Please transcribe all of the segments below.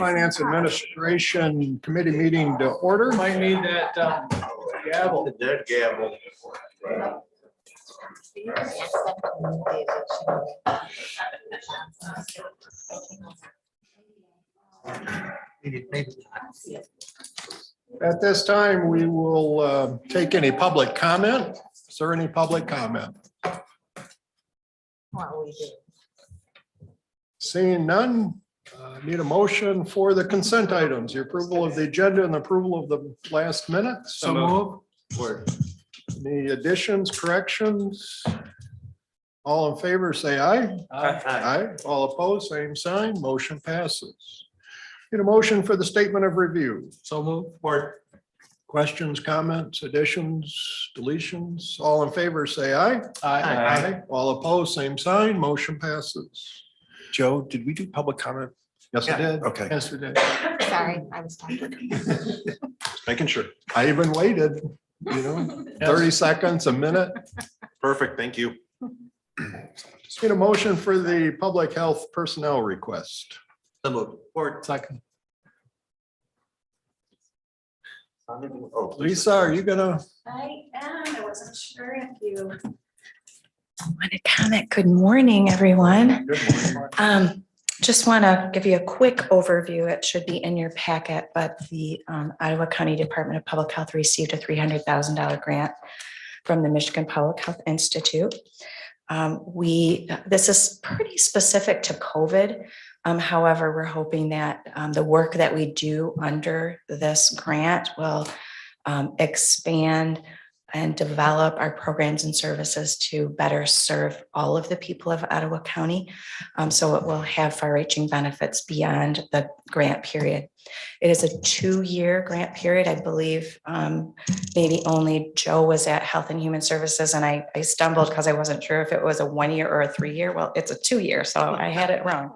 Finance Administration Committee meeting to order. Might need that gavel. The dead gavel. At this time, we will take any public comment. Is there any public comment? Seeing none, need a motion for the consent items, the approval of the agenda and the approval of the last minutes. So move. Any additions, corrections? All in favor, say aye. Aye. All opposed, same sign. Motion passes. Need a motion for the statement of review. So move. Questions, comments, additions, deletions? All in favor, say aye. Aye. All opposed, same sign. Motion passes. Joe, did we do public comment? Yes, I did. Okay, Yes, we did. Sorry, I was talking. making sure. I even waited, 30 seconds, a minute. Perfect, thank you. Need a motion for the public health personnel request. So moved. Or Second. Lisa, are you gonna? I am. I wasn't sure if you want to comment. Good morning, everyone. Just want to give you a quick overview. It should be in your packet, but the Ottawa County Department of Public Health received a $300,000 grant from the Michigan Public Health Institute. This is pretty specific to COVID. However, we're hoping that the work that we do under this grant will expand and develop our programs and services to better serve all of the people of Ottawa County. So it will have far-reaching benefits beyond the grant period. It is a 2-year grant period. I believe maybe only Joe was at Health and Human Services, and I stumbled because I wasn't sure if it was a 1-year or a 3-year. Well, it's a 2-year, so I had it wrong.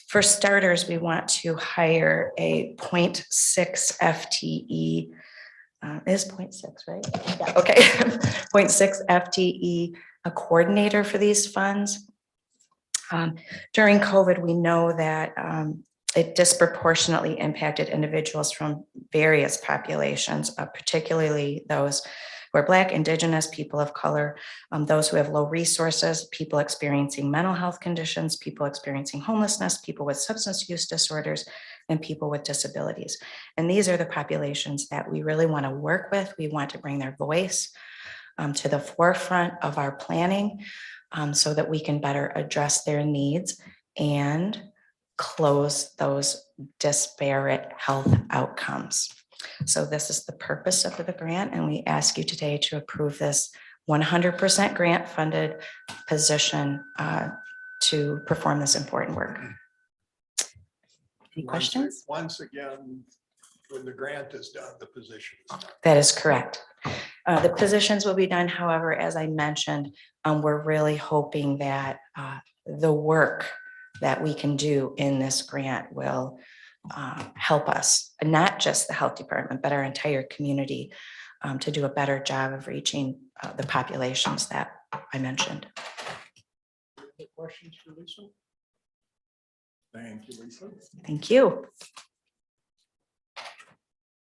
For starters, we want to hire a 0.6 FTE. Is 0.6, right? Yeah, okay. 0.6 FTE, a coordinator for these funds. During COVID, we know that it disproportionately impacted individuals from various populations, particularly those who are Black, Indigenous, people of color, those who have low resources, people experiencing mental health conditions, people experiencing homelessness, people with substance use disorders, and people with disabilities. And these are the populations that we really want to work with. We want to bring their voice to the forefront of our planning so that we can better address their needs and close those disparate health outcomes. So this is the purpose of the grant, and we ask you today to approve this 100% grant funded position to perform this important work. Any questions? Once again, when the grant is done, the position is done. That is correct. The positions will be done. However, as I mentioned, we're really hoping that the work that we can do in this grant will help us, not just the health department, but our entire community to do a better job of reaching the populations that I mentioned. Any questions for Lisa? Thank you, Lisa. Thank you.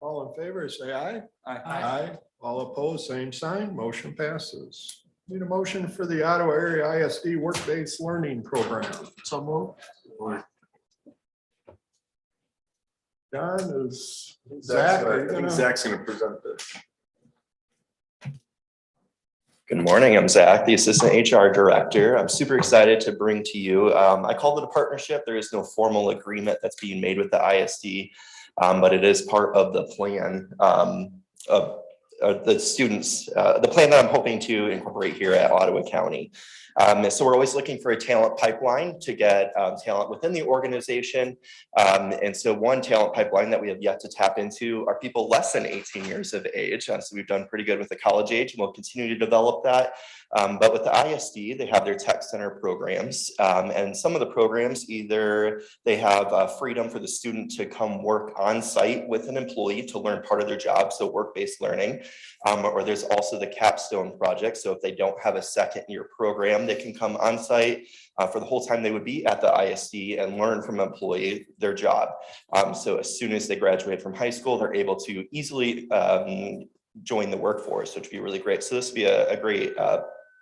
All in favor, say aye. Aye. All opposed, same sign. Motion passes. Need a motion for the Ottawa Area ISD Work-Based Learning Program. So move. John, is Zach, are you I think gonna? Zach's gonna present this. Good morning, I'm Zach, the Assistant HR Director. I'm super excited to bring to you, I call it a partnership. There is no formal agreement that's being made with the ISD, but it is part of the plan of the students, the plan that I'm hoping to incorporate here at Ottawa County. So we're always looking for a talent pipeline to get talent within the organization. And so one talent pipeline that we have yet to tap into are people less than 18 years of age. So we've done pretty good with the college age, and we'll continue to develop that. But with the ISD, they have their tech center programs. And some of the programs, either they have freedom for the student to come work on site with an employee to learn part of their job, so work-based learning. Or there's also the capstone project. So if they don't have a second year program, program. They can come on site for the whole time they would be at the ISD and learn from an employee their job. So as soon as they graduate from high school, they're able to easily join the workforce, which would be really great. So this would be a great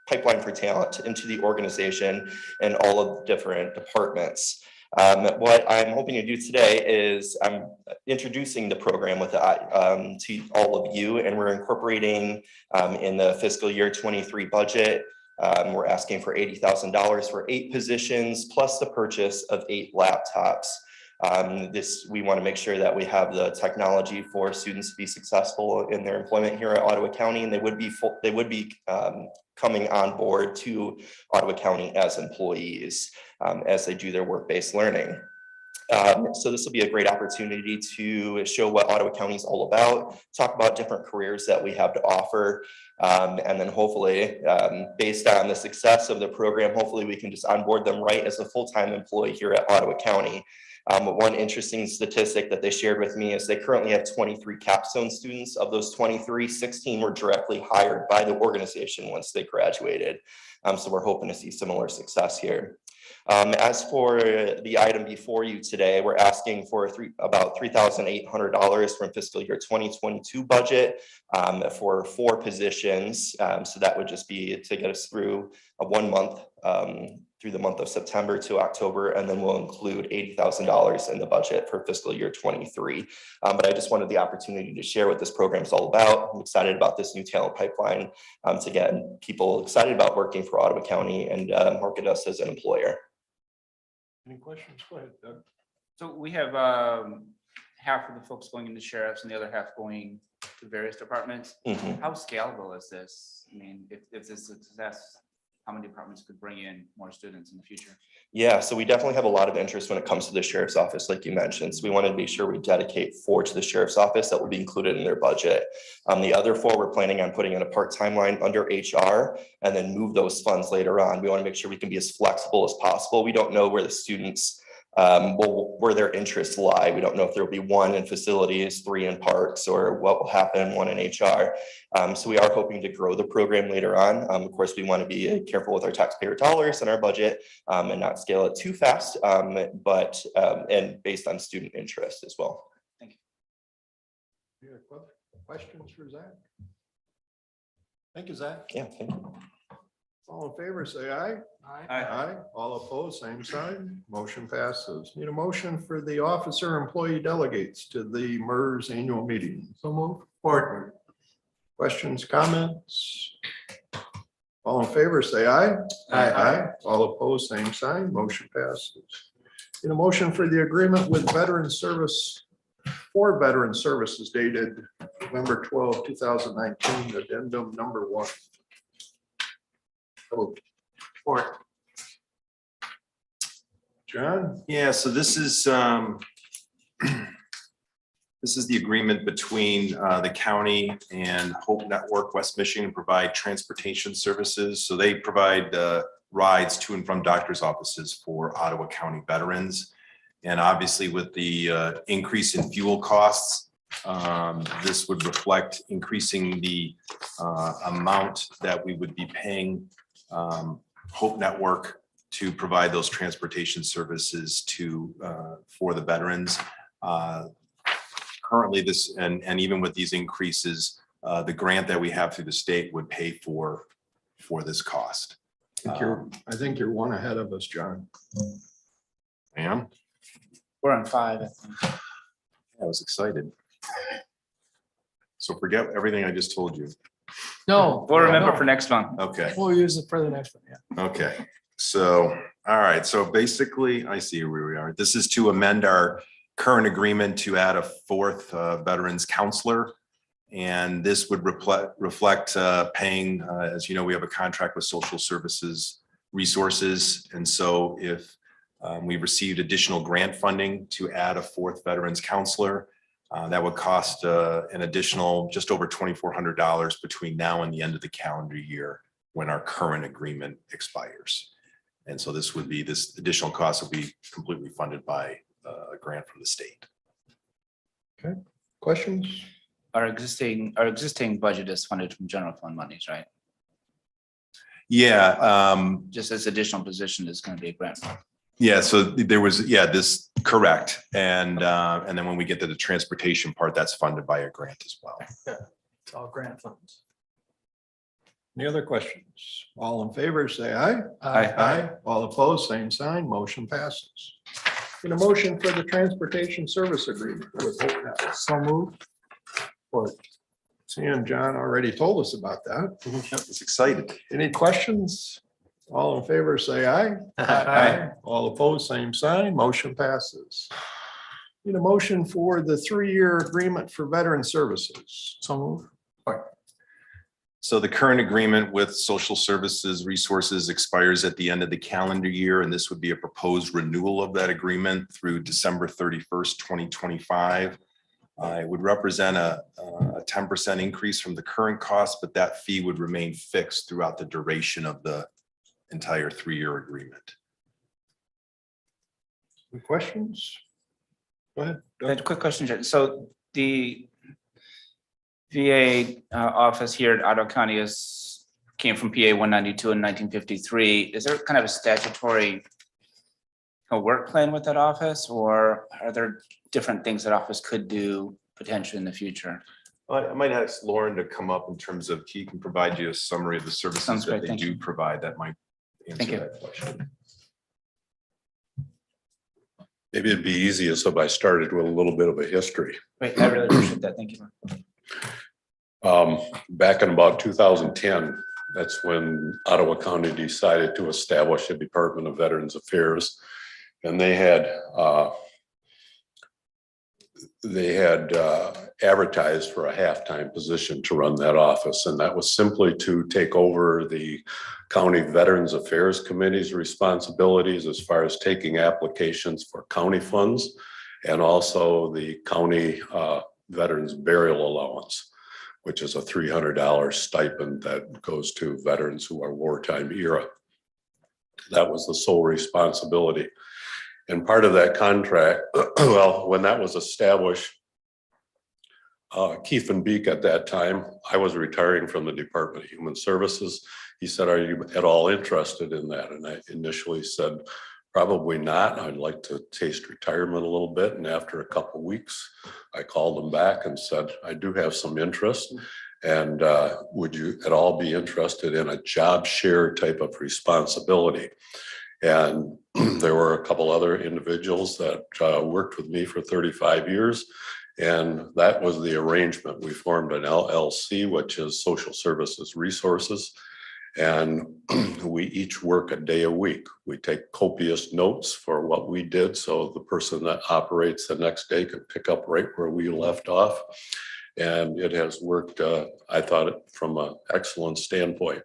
pipeline for talent into the organization and all of the different departments. What I'm hoping to do today is I'm introducing the program with to all of you, and we're incorporating in the fiscal year 23 budget. We're asking for $80,000 for 8 positions plus the purchase of 8 laptops. We want to make sure that we have the technology for students to be successful in their employment here at Ottawa County, and they would be coming on board to Ottawa County as employees as they do their work-based learning. So this will be a great opportunity to show what Ottawa County is all about, talk about different careers that we have to offer, and then hopefully, based on the success of the program, hopefully we can just onboard them right as a full-time employee here at Ottawa County. One interesting statistic that they shared with me is they currently have 23 capstone students. Of those 23, 16 were directly hired by the organization once they graduated. So we're hoping to see similar success here. As for the item before you today, we're asking for about $3,800 from fiscal year 2022 budget for 4 positions. So that would just be to get us through a 1 month, through the month of September to October, and then we'll include $80,000 in the budget for fiscal year 23. But I just wanted the opportunity to share what this program is all about. I'm excited about this new talent pipeline to get people excited about working for Ottawa County and market us as an employer. Any questions? Go ahead, Doug. So we have half of the folks going into sheriffs and the other half going to various departments. Mhm. How scalable is this? I mean, if this is a success, how many departments could bring in more students in the future? Yeah, so we definitely have a lot of interest when it comes to the sheriff's office, like you mentioned. So we wanted to be sure we dedicate 4 to the sheriff's office that will be included in their budget. The other 4, we're planning on putting in a part-time line under HR and then move those funds later on. We want to make sure we can be as flexible as possible. We don't know where the students, where their interests lie. We don't know if there'll be 1 in facilities, 3 in parks, or what will happen, 1 in HR. So we are hoping to grow the program later on. Of course, we want to be careful with our taxpayer dollars and our budget and not scale it too fast, but and based on student interest as well. Thank you. Any other questions for Zach? Thank you, Zach. Yeah, thank you. All in favor, say aye. Aye. All opposed, same sign. Motion passes. Need a motion for the officer employee delegates to the MERS annual meeting. So move. Support. Questions, comments? All in favor, say aye. Aye. All opposed, same sign. Motion passes. Need a motion for the agreement with veteran service for veteran services dated November 12, 2019, addendum number 1. Support. John? Yeah, so this is this is the agreement between the county and Hope Network West Michigan, provide transportation services. So they provide rides to and from doctor's offices for Ottawa County veterans. And obviously with the increase in fuel costs, this would reflect increasing the amount that we would be paying Hope Network to provide those transportation services to for the veterans. Currently this, and even with these increases, the grant that we have through the state would pay for this cost. I think you're 1 ahead of us, John. I am. We're on 5. I think. I was excited. So forget everything I just told you. No. We'll remember no. for next month. Okay. We'll use it for the next one, yeah. Okay, so, all right, so basically, I see where we are. This is to amend our current agreement to add a 4th veterans counselor. And this would reflect paying, as you know, we have a contract with Social Services Resources. And so if we received additional grant funding to add a 4th veterans counselor, that would cost an additional just over $2,400 between now and the end of the calendar year when our current agreement expires. And so this additional cost will be completely funded by a grant from the state. Okay, questions? Our existing budget is funded from general fund monies, right? Yeah, Just this additional position is going to be a grant. yeah, so there was, this, correct. And then when we get to the transportation part, that's funded by a grant as well. It's all grant funds. Any other questions? All in favor, say aye. Aye. All opposed, same sign, motion passes. In a motion for the transportation service agreement with Courthouse. So moved. Or, Sam, John already told us about that. It's excited. Any questions? All in favor, say aye. Aye. All opposed, same sign, motion passes. Need a motion for the 3-year agreement for veteran services. So moved. So the current agreement with Social Services Resources expires at the end of the calendar year, and this would be a proposed renewal of that agreement through December 31st, 2025. It would represent a 10% increase from the current cost, but that fee would remain fixed throughout the duration of the entire 3-year agreement. Any questions? Go ahead. A quick question, Jen. So the VA office here at Ottawa County came from PA 192 in 1953. Is there kind of a statutory work plan with that office, or are there different things that office could do potentially in the future? I might ask Lauren to come up in terms of, he can provide you a summary of the services Sounds that great, they thank do you. provide that might Thank answer you. that question. Maybe it'd be easiest if I started with a little bit of a history. Great, I really appreciate that. Thank you. Back in about 2010, that's when Ottawa County decided to establish a Department of Veterans Affairs. And they had advertised for a half-time position to run that office. And that was simply to take over the County Veterans Affairs Committee's responsibilities as far as taking applications for county funds and also the county veterans burial allowance, which is a $300 stipend that goes to veterans who are wartime era. That was the sole responsibility. And part of that contract, well, when that was established, Keith Van Beek at that time, I was retiring from the Department of Human Services. He said, "Are you at all interested in that?" And I initially said, "Probably not. I'd like to taste retirement a little bit." And after a couple of weeks, I called him back and said, "I do have some interest. And would you at all be interested in a job share type of responsibility?" And there were a couple other individuals that worked with me for 35 years. And that was the arrangement. We formed an LLC, which is Social Services Resources. And we each work a day a week. We take copious notes for what we did, so the person that operates the next day can pick up right where we left off. And it has worked, I thought, from an excellent standpoint.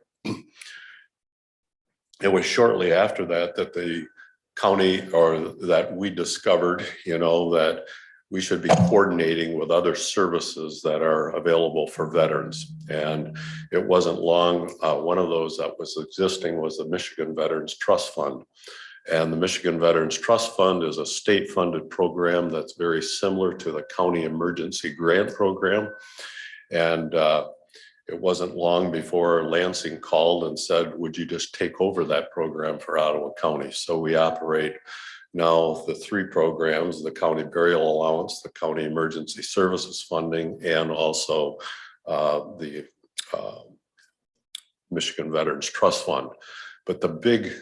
It was shortly after that that the county, or that we discovered, that we should be coordinating with other services that are available for veterans. And it wasn't long, one of those that was existing was the Michigan Veterans Trust Fund. And the Michigan Veterans Trust Fund is a state-funded program that's very similar to the county emergency grant program. And it wasn't long before Lansing called and said, "Would you just take over that program for Ottawa County?" So we operate now the 3 programs: the county burial allowance, the county emergency services funding, and also the Michigan Veterans Trust Fund. But the big,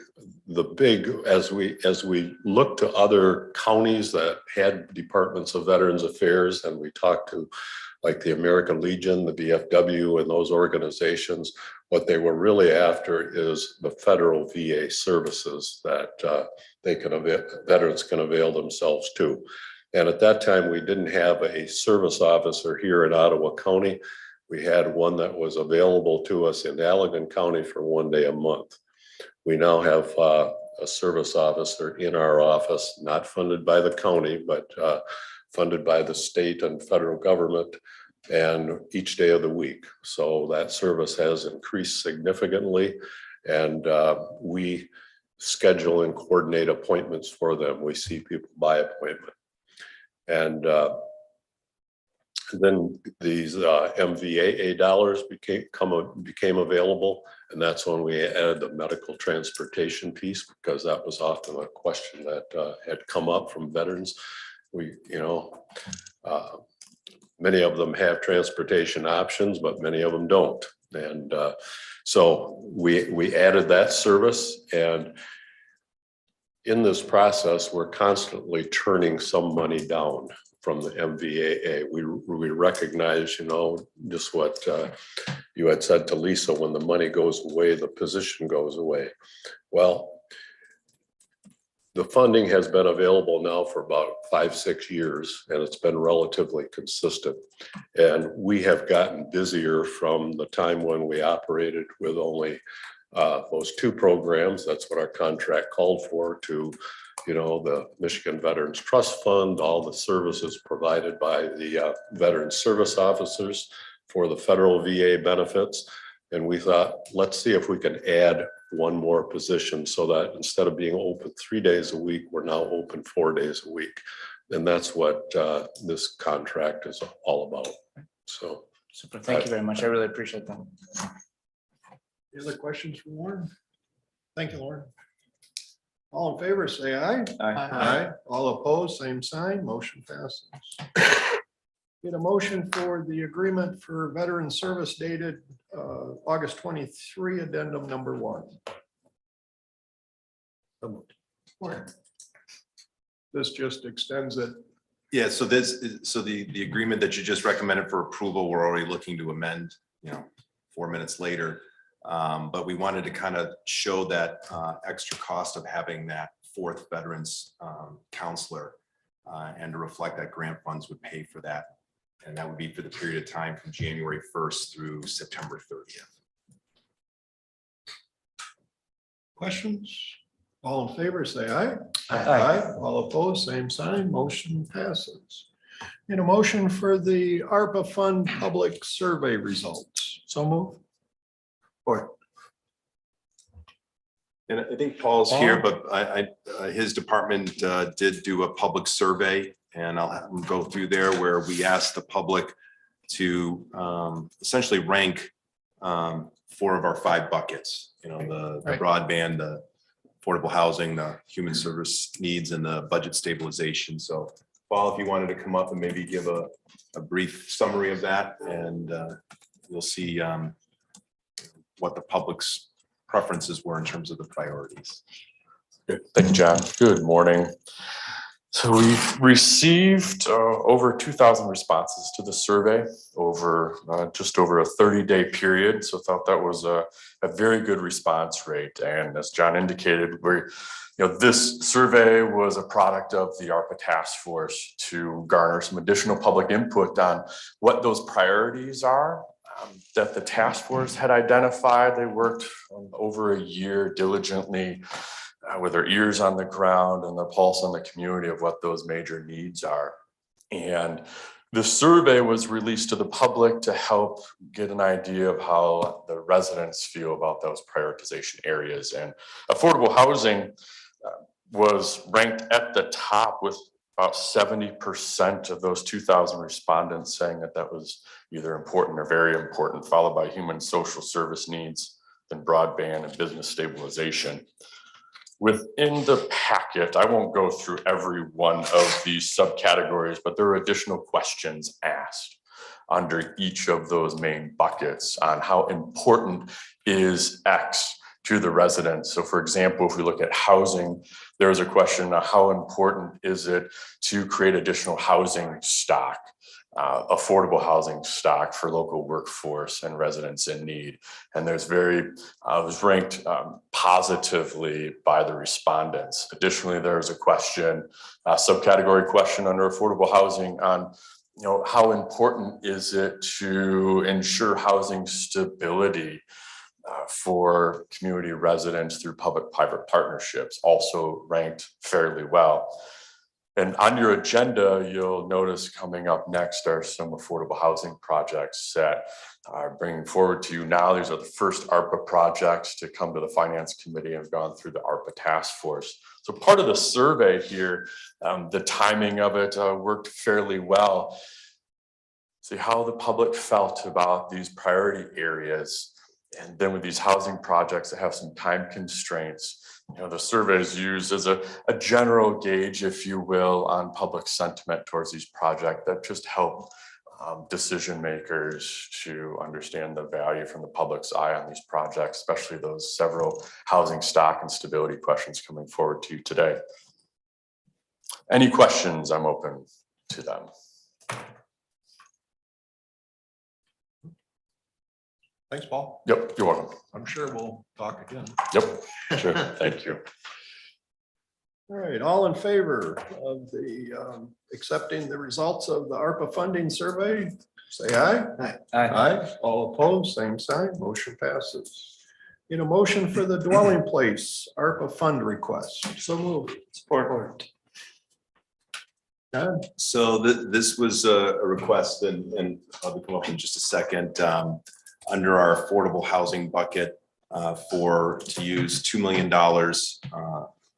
as we look to other counties that had departments of Veterans Affairs, and we talked to like the American Legion, the VFW, and those organizations, what they were really after is the federal VA services that veterans can avail themselves to. And at that time, we didn't have a service officer here in Ottawa County. We had one that was available to us in Allegan County for 1 day a month. We now have a service officer in our office, not funded by the county, but funded by the state and federal government, and each day of the week. So that service has increased significantly, and we schedule and coordinate appointments for them. We see people by appointment. And then these MVAA dollars became available. And that's when we added the medical transportation piece, because that was often a question that had come up from veterans. Many of them have transportation options, but many of them don't. And so we added that service, and in this process, we're constantly turning some money down from the MVAA. We recognize, just what you had said to Lisa, when the money goes away, the position goes away. Well, the funding has been available now for about 5-6 years, and it's been relatively consistent. And we have gotten busier from the time when we operated with only those 2 programs. That's what our contract called for, to the Michigan Veterans Trust Fund, all the services provided by the Veteran Service Officers for the federal VA benefits. And we thought, let's see if we can add one more position, so that instead of being open 3 days a week, we're now open 4 days a week. And that's what this contract is all about. So Super. Thank you very much. I really appreciate that. Any other questions for Lauren? Thank you, Lauren. All in favor, say aye. Aye. All opposed, same sign. Motion passes. Get a motion for the agreement for veteran service dated August 23, addendum number 1. This just extends it. Yeah, so the agreement that you just recommended for approval, we're already looking to amend, 4 minutes later. But we wanted to kind of show that extra cost of having that 4th veterans counselor, and to reflect that grant funds would pay for that. And that would be for the period of time from January 1st through September 30th. Questions? All in favor, say aye. Aye. All opposed, same sign. Motion passes. Need a motion for the ARPA fund public survey results. So move. And I think Paul's here, but his department did do a public survey, and I'll have him go through there, where we asked the public to essentially rank 4 of our 5 buckets, the broadband, the affordable housing, the human service needs, and the budget stabilization. So Paul, if you wanted to come up and maybe give a brief summary of that, and we'll see what the public's preferences were in terms of the priorities. Thank you, John. Good morning. So we've received over 2,000 responses to the survey over just over a 30-day period. So I thought that was a very good response rate. And as John indicated, this survey was a product of the Arpa task force to garner some additional public input on what those priorities are that the task force had identified. They worked over a year diligently with their ears on the ground and their pulse on the community of what those major needs are. And the survey was released to the public to help get an idea of how the residents feel about those prioritization areas. And affordable housing was ranked at the top, with about 70% of those 2,000 respondents saying that that was either important or very important, followed by human social service needs, then broadband and business stabilization. Within the packet, I won't go through every one of these subcategories, but there are additional questions asked under each of those main buckets on how important is X to the residents. So for example, if we look at housing, there's a question of how important is it to create additional housing stock, affordable housing stock for local workforce and residents in need. And there's was ranked positively by the respondents. Additionally, there's a question, a subcategory question under affordable housing on how important is it to ensure housing stability for community residents through public-private partnerships, also ranked fairly well. And on your agenda, you'll notice coming up next are some affordable housing projects that are bringing forward to you now. These are the first ARPA projects to come to the Finance Committee and have gone through the ARPA task force. So part of the survey here, the timing of it worked fairly well. see how the public felt about these priority areas. And then with these housing projects that have some time constraints, the survey is used as a general gauge, if you will, on public sentiment towards these projects that just help decision makers to understand the value from the public's eye on these projects, especially those several housing stock and stability questions coming forward to you today. Any questions? I'm open to them. Thanks, Paul. Yep, you're welcome. I'm sure we'll talk again. Yep, sure. Thank you. All right, all in favor of the accepting the results of the ARPA funding survey, say aye. Aye. All opposed, same sign, motion passes. Need a motion for the dwelling place ARPA fund request. So moved. Support. So this was a request, and I'll come up in just a second, under our affordable housing bucket, to use $2 million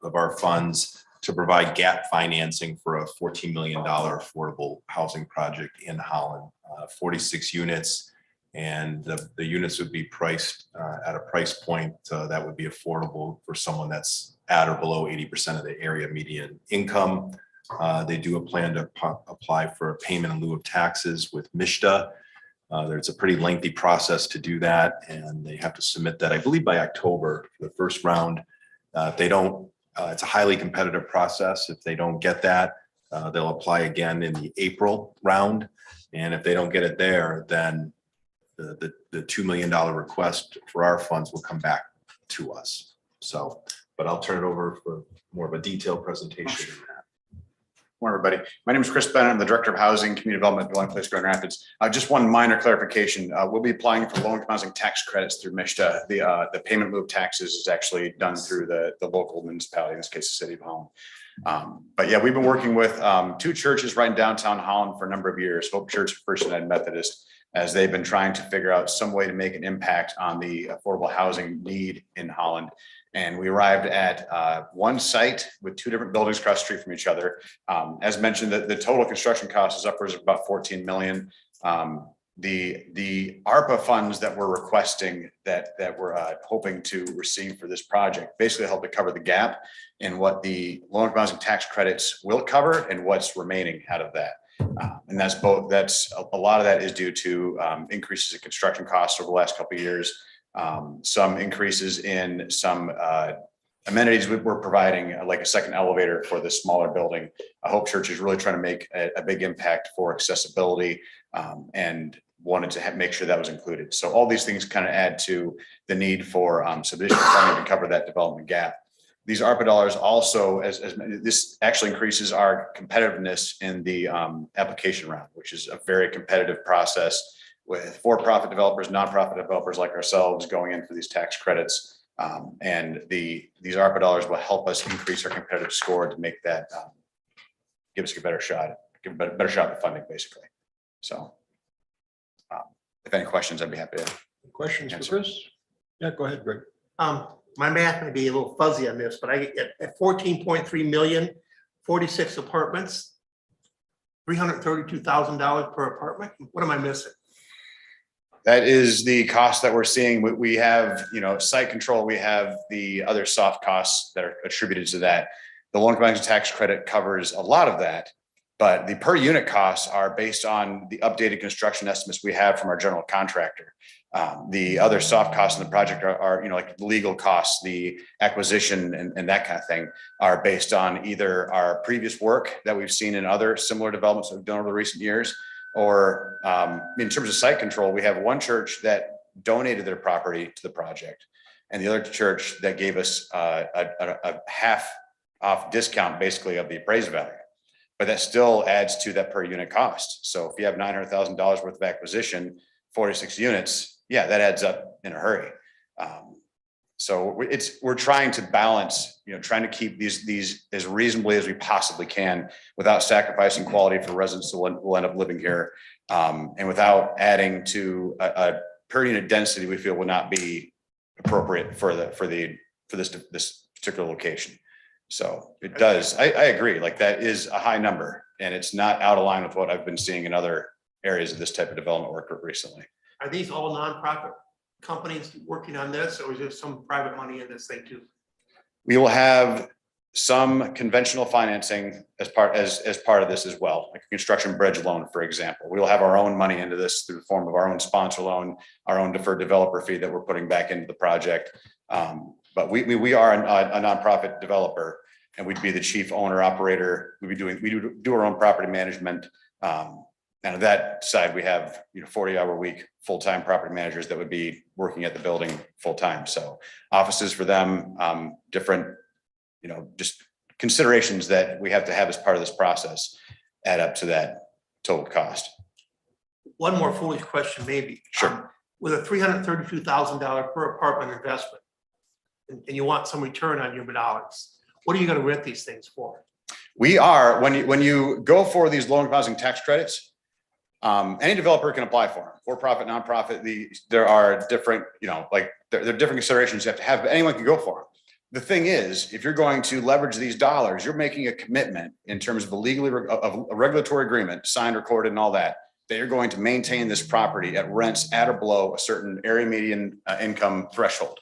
of our funds to provide gap financing for a $14 million affordable housing project in Holland, 46 units. And the units would be priced at a price point that would be affordable for someone that's at or below 80% of the area median income. They do a plan to apply for a payment in lieu of taxes with MISHDA. There's a pretty lengthy process to do that, and they have to submit that, I believe, by October for the first round. If they don't, it's a highly competitive process. If they don't get that, they'll apply again in the April round. And if they don't get it there, then the $2 million request for our funds will come back to us. So, but I'll turn it over for more of a detailed presentation than that. Morning, everybody. My name is Chris Bennett. I'm the Director of Housing, Community Development, Dwelling Place, Grand Rapids. Just one minor clarification. We'll be applying for low-income housing tax credits through MISHDA. The payment in lieu of taxes is actually done through the local municipality, in this case, the City of Holland. But yeah, we've been working with two churches right in downtown Holland for a number of years, Hope Church, First United Methodist, as they've been trying to figure out some way to make an impact on the affordable housing need in Holland. And we arrived at one site with two different buildings across the street from each other. As mentioned, the total construction cost is upwards of about 14 million. The ARPA funds that we're requesting that we're hoping to receive for this project basically help to cover the gap in what the low-income housing tax credits will cover and what's remaining out of that. And that's both. That's a lot of that is due to increases in construction costs over the last couple of years. Some increases in some amenities we're providing, like a second elevator for the smaller building. I Hope Church is really trying to make a big impact for accessibility and wanted to make sure that was included. So all these things kind of add to the need for some additional funding to cover that development gap. These ARPA dollars also, as this actually increases our competitiveness in the application round, which is a very competitive process with for-profit developers, nonprofit developers like ourselves going in for these tax credits. And these ARPA dollars will help us increase our competitive score to make that, give us a better shot at funding, basically. So if any questions, I'd be happy to. Questions for Chris? Yeah, go ahead, Greg. My math may be a little fuzzy on this, but I get at 14.3 million, 46 apartments, $332,000 per apartment. What am I missing? That is the cost that we're seeing. We have, site control. We have the other soft costs that are attributed to that. The low-income housing tax credit covers a lot of that, but the per unit costs are based on the updated construction estimates we have from our general contractor. The other soft costs in the project are like legal costs, the acquisition and that kind of thing are based on either our previous work that we've seen in other similar developments that we've done over the recent years, or in terms of site control, we have one church that donated their property to the project and the other church that gave us a half off discount basically of the appraised value. But that still adds to that per unit cost. So if you have $900,000 worth of acquisition, 46 units, yeah, that adds up in a hurry. So we're trying to balance, trying to keep these as reasonably as we possibly can without sacrificing quality for residents who will end up living here, and without adding to a per unit density we feel will not be appropriate for this particular location. So it does. I agree. Like that is a high number, and it's not out of line with what I've been seeing in other areas of this type of development work recently. Are these all nonprofit companies working on this, or is there some private money in this thing too? We will have some conventional financing as part of this as well, like a construction bridge loan, for example. We will have our own money into this through the form of our own sponsor loan, our own deferred developer fee that we're putting back into the project. But we are a nonprofit developer, and we'd be the chief owner operator. We do our own property management. And on that side, we have 40-hour week full-time property managers that would be working at the building full-time. So offices for them, different, just considerations that we have to have as part of this process add up to that total cost. One more foolish question, maybe. Sure. With a $332,000 per apartment investment, and you want some return on your dollars, what are you going to rent these things for? We are, when you go for these low-income housing tax credits, any developer can apply for them, for-profit, nonprofit. There are different, there are different considerations you have to have, but anyone can go for them. The thing is, if you're going to leverage these dollars, you're making a commitment in terms of a regulatory agreement, signed, recorded, and all that, that you're going to maintain this property at rents at or below a certain area median income threshold.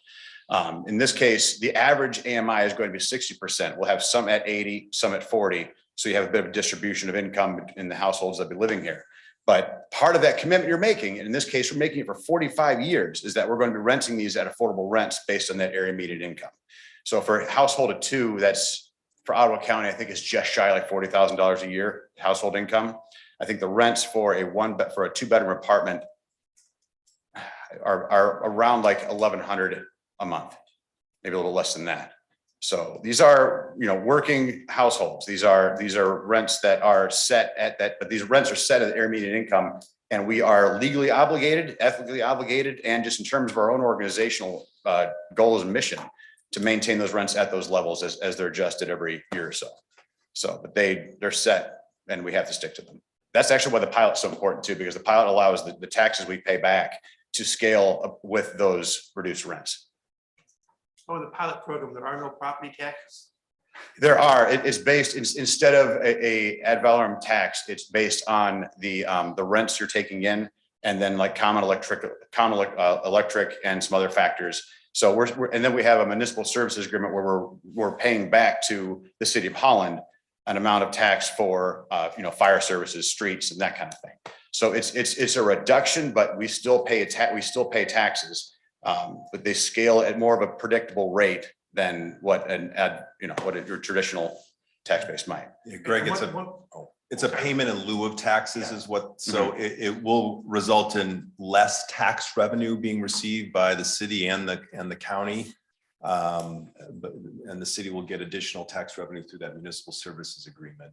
In this case, the average AMI is going to be 60%. We'll have some at 80, some at 40. So you have a bit of a distribution of income in the households that be living here. But part of that commitment you're making, and in this case, we're making it for 45 years, is that we're going to be renting these at affordable rents based on that area median income. So for a household of two, that's for Ottawa County, I think it's just shy of like $40,000 a year household income. I think the rents for a 2-bedroom apartment are around like $1,100 a month, maybe a little less than that. So these are, working households. These are rents that are set at that, but these rents are set at the area median income, and we are legally obligated, ethically obligated, and just in terms of our own organizational goals and mission to maintain those rents at those levels as they're adjusted every year or so. So, but they're set, and we have to stick to them. That's actually why the pilot's so important too, because the pilot allows the taxes we pay back to scale up with those reduced rents. Oh, the pilot program, there are no property taxes? There are. It's based, instead of a ad valorem tax, it's based on the rents you're taking in, and then like common electric and some other factors. So and then we have a municipal services agreement where we're paying back to the city of Holland an amount of tax for fire services, streets, and that kind of thing. So it's a reduction, but we still pay taxes, but they scale at more of a predictable rate than what your traditional tax base might. Yeah, Greg, it's a payment in lieu of taxes is what, so it will result in less tax revenue being received by the city and the county. And the city will get additional tax revenue through that municipal services agreement.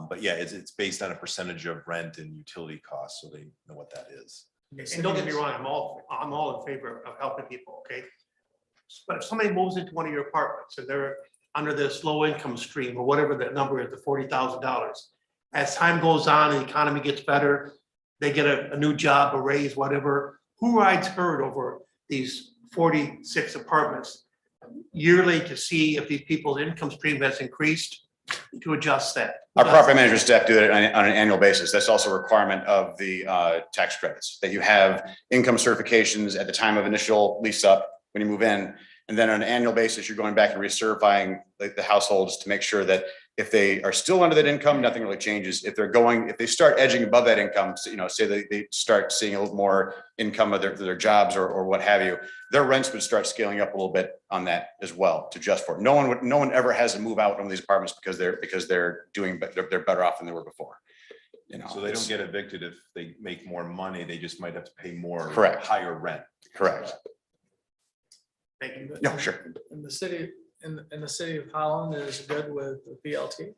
But yeah, it's based on a percentage of rent and utility costs, so they know what that is. And don't get me wrong, I'm all in favor of helping people, okay? But if somebody moves into one of your apartments and they're under this low income stream or whatever that number is, the $40,000, as time goes on, the economy gets better, they get a new job, a raise, whatever, who rides herd over these 46 apartments yearly to see if these people's income stream has increased, to adjust that? Our property management staff do it on an annual basis. That's also a requirement of the tax credits, that you have income certifications at the time of initial lease up when you move in. And then on an annual basis, you're going back and recertifying the households to make sure that if they are still under that income, nothing really changes. If they start edging above that income, say they start seeing a little more income of their jobs or what have you, their rents would start scaling up a little bit on that as well to adjust for it. No one ever has to move out of one of these apartments because they're better off than they were before. So they don't get evicted if they make more money. They just might have to pay more. Correct. Higher rent. Correct. Thank you. No, sure. And the city, in the city of Holland is good with the BLT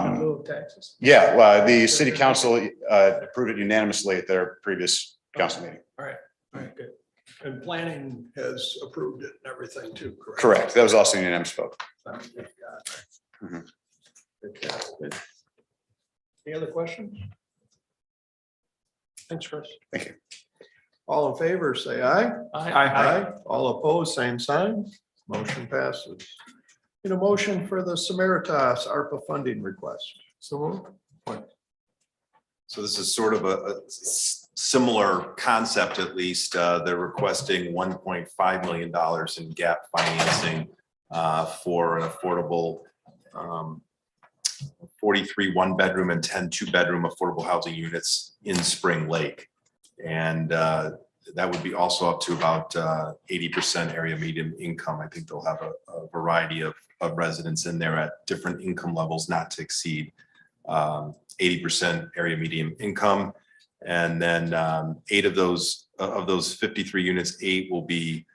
in lieu of taxes. Yeah, well, the city council approved it unanimously at their previous council meeting. All right, good. And planning has approved it and everything too, correct? Correct. That was also a unanimous vote. Okay. Any other questions? Thanks, Chris. Thank you. All in favor, say aye. Aye. All opposed, same sign. Motion passes. In a motion for the Samaritans Arpa funding request. So moved. So this is sort of a similar concept, at least. They're requesting $1.5 million in gap financing for an affordable 43 one-bedroom and 10 two-bedroom affordable housing units in Spring Lake. And that would be also up to about 80% area median income. I think they'll have a variety of residents in there at different income levels, not to exceed 80% area median income. And then 8 of those 53 units, 8 will be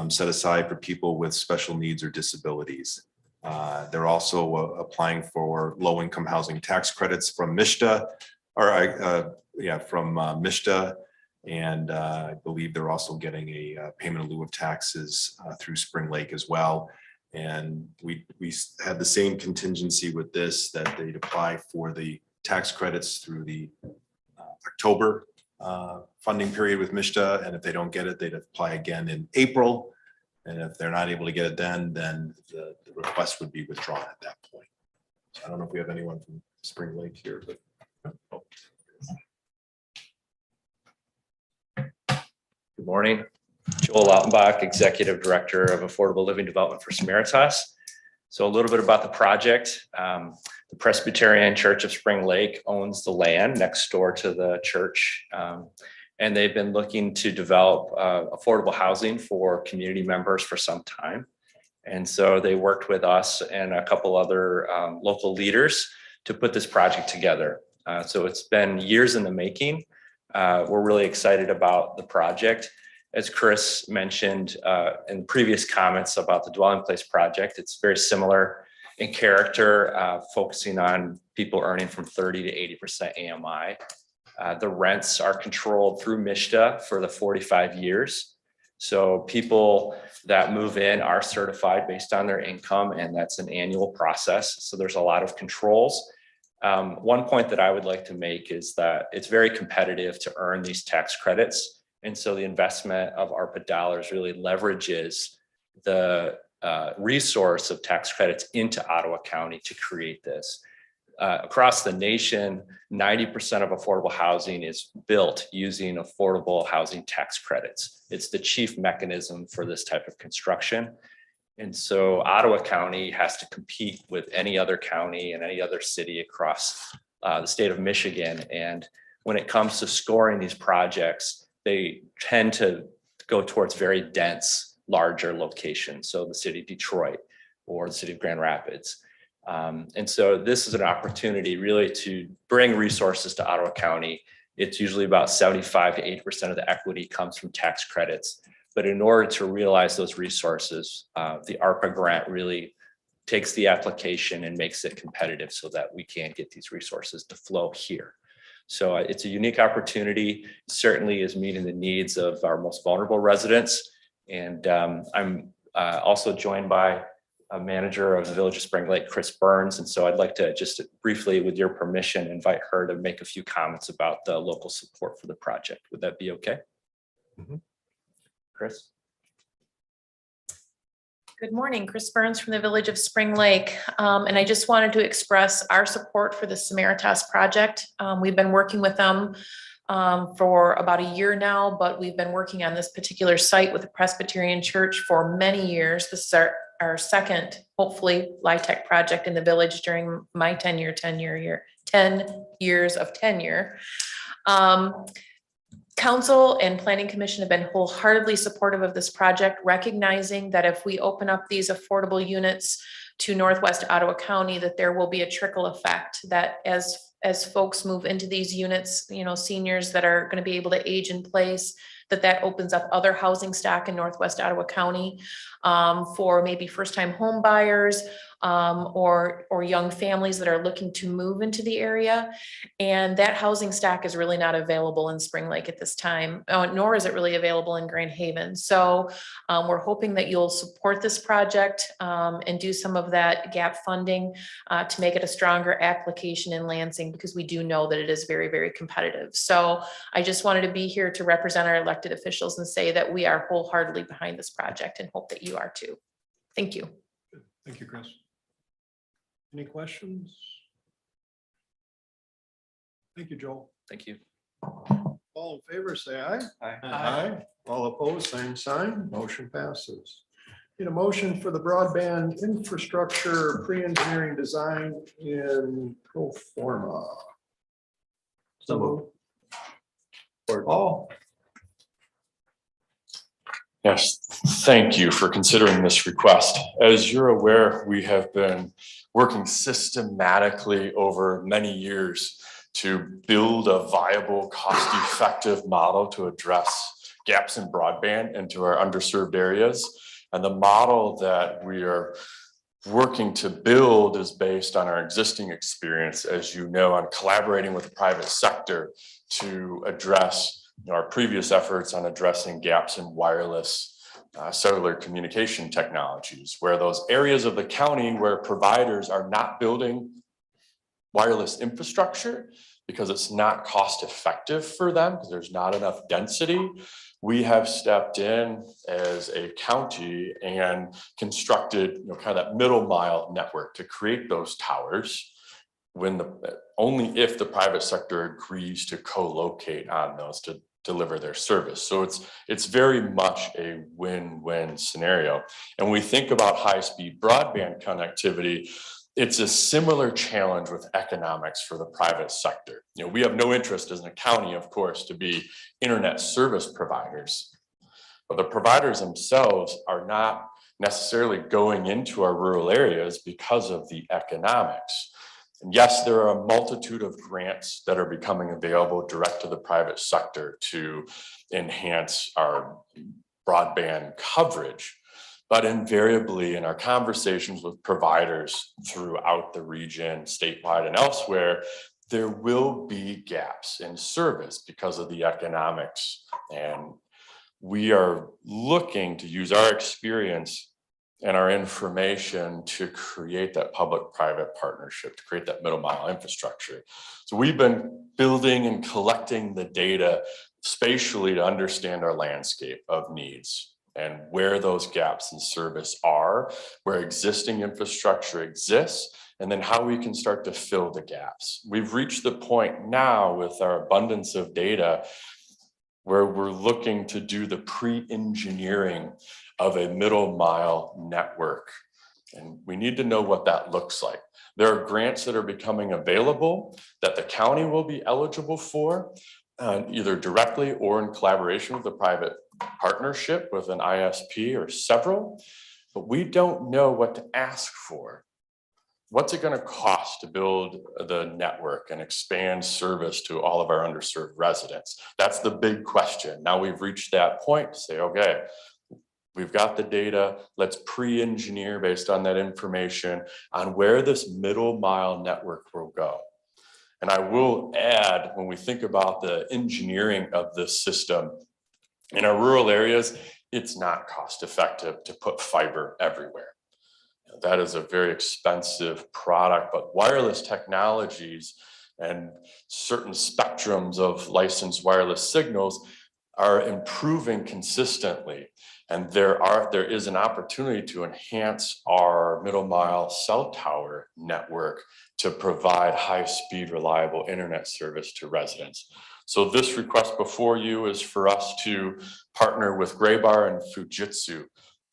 set aside for people with special needs or disabilities. They're also applying for low-income housing tax credits from MISTA, MISTA. And I believe they're also getting a payment in lieu of taxes through Spring Lake as well. And we had the same contingency with this, that they'd apply for the tax credits through the October funding period with MISTA. And if they don't get it, they'd apply again in April. And if they're not able to get it then the request would be withdrawn at that point. So I don't know if we have anyone from Spring Lake here, but. Oh. Good morning. Joel Lautenbach, Executive Director of Affordable Living Development for Samaritans. So a little bit about the project. The Presbyterian Church of Spring Lake owns the land next door to the church. And they've been looking to develop affordable housing for community members for some time. And so they worked with us and a couple other local leaders to put this project together. So it's been years in the making. We're really excited about the project. As Chris mentioned in previous comments about the dwelling place project, it's very similar in character, focusing on people earning from 30 to 80% AMI. The rents are controlled through MISTA for the 45 years. So people that move in are certified based on their income, and that's an annual process. So there's a lot of controls. One point that I would like to make is that it's very competitive to earn these tax credits. And so the investment of ARPA dollars really leverages the resource of tax credits into Ottawa County to create this. Across the nation, 90% of affordable housing is built using affordable housing tax credits. It's the chief mechanism for this type of construction. And so Ottawa County has to compete with any other county and any other city across the state of Michigan. And when it comes to scoring these projects, they tend to go towards very dense, larger locations. So the city of Detroit or the city of Grand Rapids. And so this is an opportunity really to bring resources to Ottawa County. It's usually about 75 to 80% of the equity comes from tax credits. But in order to realize those resources, the ARPA grant really takes the application and makes it competitive so that we can get these resources to flow here. So it's a unique opportunity, certainly is meeting the needs of our most vulnerable residents. And I'm also joined by a manager of the Village of Spring Lake, Chris Burns. And so I'd like to just briefly, with your permission, invite her to make a few comments about the local support for the project. Would that be okay? Mm-hmm. Chris? Good morning, Chris Burns from the Village of Spring Lake. And I just wanted to express our support for the Samaritans project. We've been working with them for about a year now, but we've been working on this particular site with the Presbyterian Church for many years. This is our second, hopefully, LIHTC project in the village during my 10 years of tenure. Council and Planning Commission have been wholeheartedly supportive of this project, recognizing that if we open up these affordable units to Northwest Ottawa County, that there will be a trickle effect, that as folks move into these units, you know, seniors that are going to be able to age in place, that opens up other housing stock in Northwest Ottawa County for maybe first-time home buyers or young families that are looking to move into the area. And that housing stock is really not available in Spring Lake at this time, nor is it really available in Grand Haven. So we're hoping that you'll support this project and do some of that gap funding to make it a stronger application in Lansing, because we do know that it is very, very competitive. So I just wanted to be here to represent our elected officials and say that we are wholeheartedly behind this project and hope that you are too. Thank you. Thank you, Chris. Any questions? Thank you, Joel. Thank you. All in favor, say aye. Aye. Aye. All opposed, same sign. Motion passes. Need a motion for the broadband infrastructure pre-engineering design in pro forma. So moved. Paul. Yes, thank you for considering this request. As you're aware, we have been working systematically over many years to build a viable, cost-effective model to address gaps in broadband into our underserved areas. And the model that we are working to build is based on our existing experience, as you know, on collaborating with the private sector to address our previous efforts on addressing gaps in wireless cellular communication technologies, where those areas of the county where providers are not building wireless infrastructure because it's not cost effective for them because there's not enough density. We have stepped in as a county and constructed, kind of that middle mile network to create those towers when only if the private sector agrees to co-locate on those to deliver their service. So it's very much a win-win scenario. And when we think about high-speed broadband connectivity, it's a similar challenge with economics for the private sector. We have no interest as a county, of course, to be internet service providers, but the providers themselves are not necessarily going into our rural areas because of the economics. And yes, there are a multitude of grants that are becoming available direct to the private sector to enhance our broadband coverage. But invariably in our conversations with providers throughout the region, statewide and elsewhere, there will be gaps in service because of the economics. And we are looking to use our experience and our information to create that public-private partnership, to create that middle mile infrastructure. So we've been building and collecting the data spatially to understand our landscape of needs and where those gaps in service are, where existing infrastructure exists, and then how we can start to fill the gaps. We've reached the point now with our abundance of data where we're looking to do the pre-engineering of a middle mile network. And we need to know what that looks like. There are grants that are becoming available that the county will be eligible for, either directly or in collaboration with a private partnership with an ISP or several, but we don't know what to ask for. What's it going to cost to build the network and expand service to all of our underserved residents? That's the big question. Now we've reached that point to say, okay, we've got the data, let's pre-engineer based on that information on where this middle mile network will go. And I will add, when we think about the engineering of this system, in our rural areas, it's not cost effective to put fiber everywhere. That is a very expensive product, but wireless technologies and certain spectrums of licensed wireless signals are improving consistently. And there is an opportunity to enhance our middle mile cell tower network to provide high-speed, reliable internet service to residents. So this request before you is for us to partner with Graybar and Fujitsu.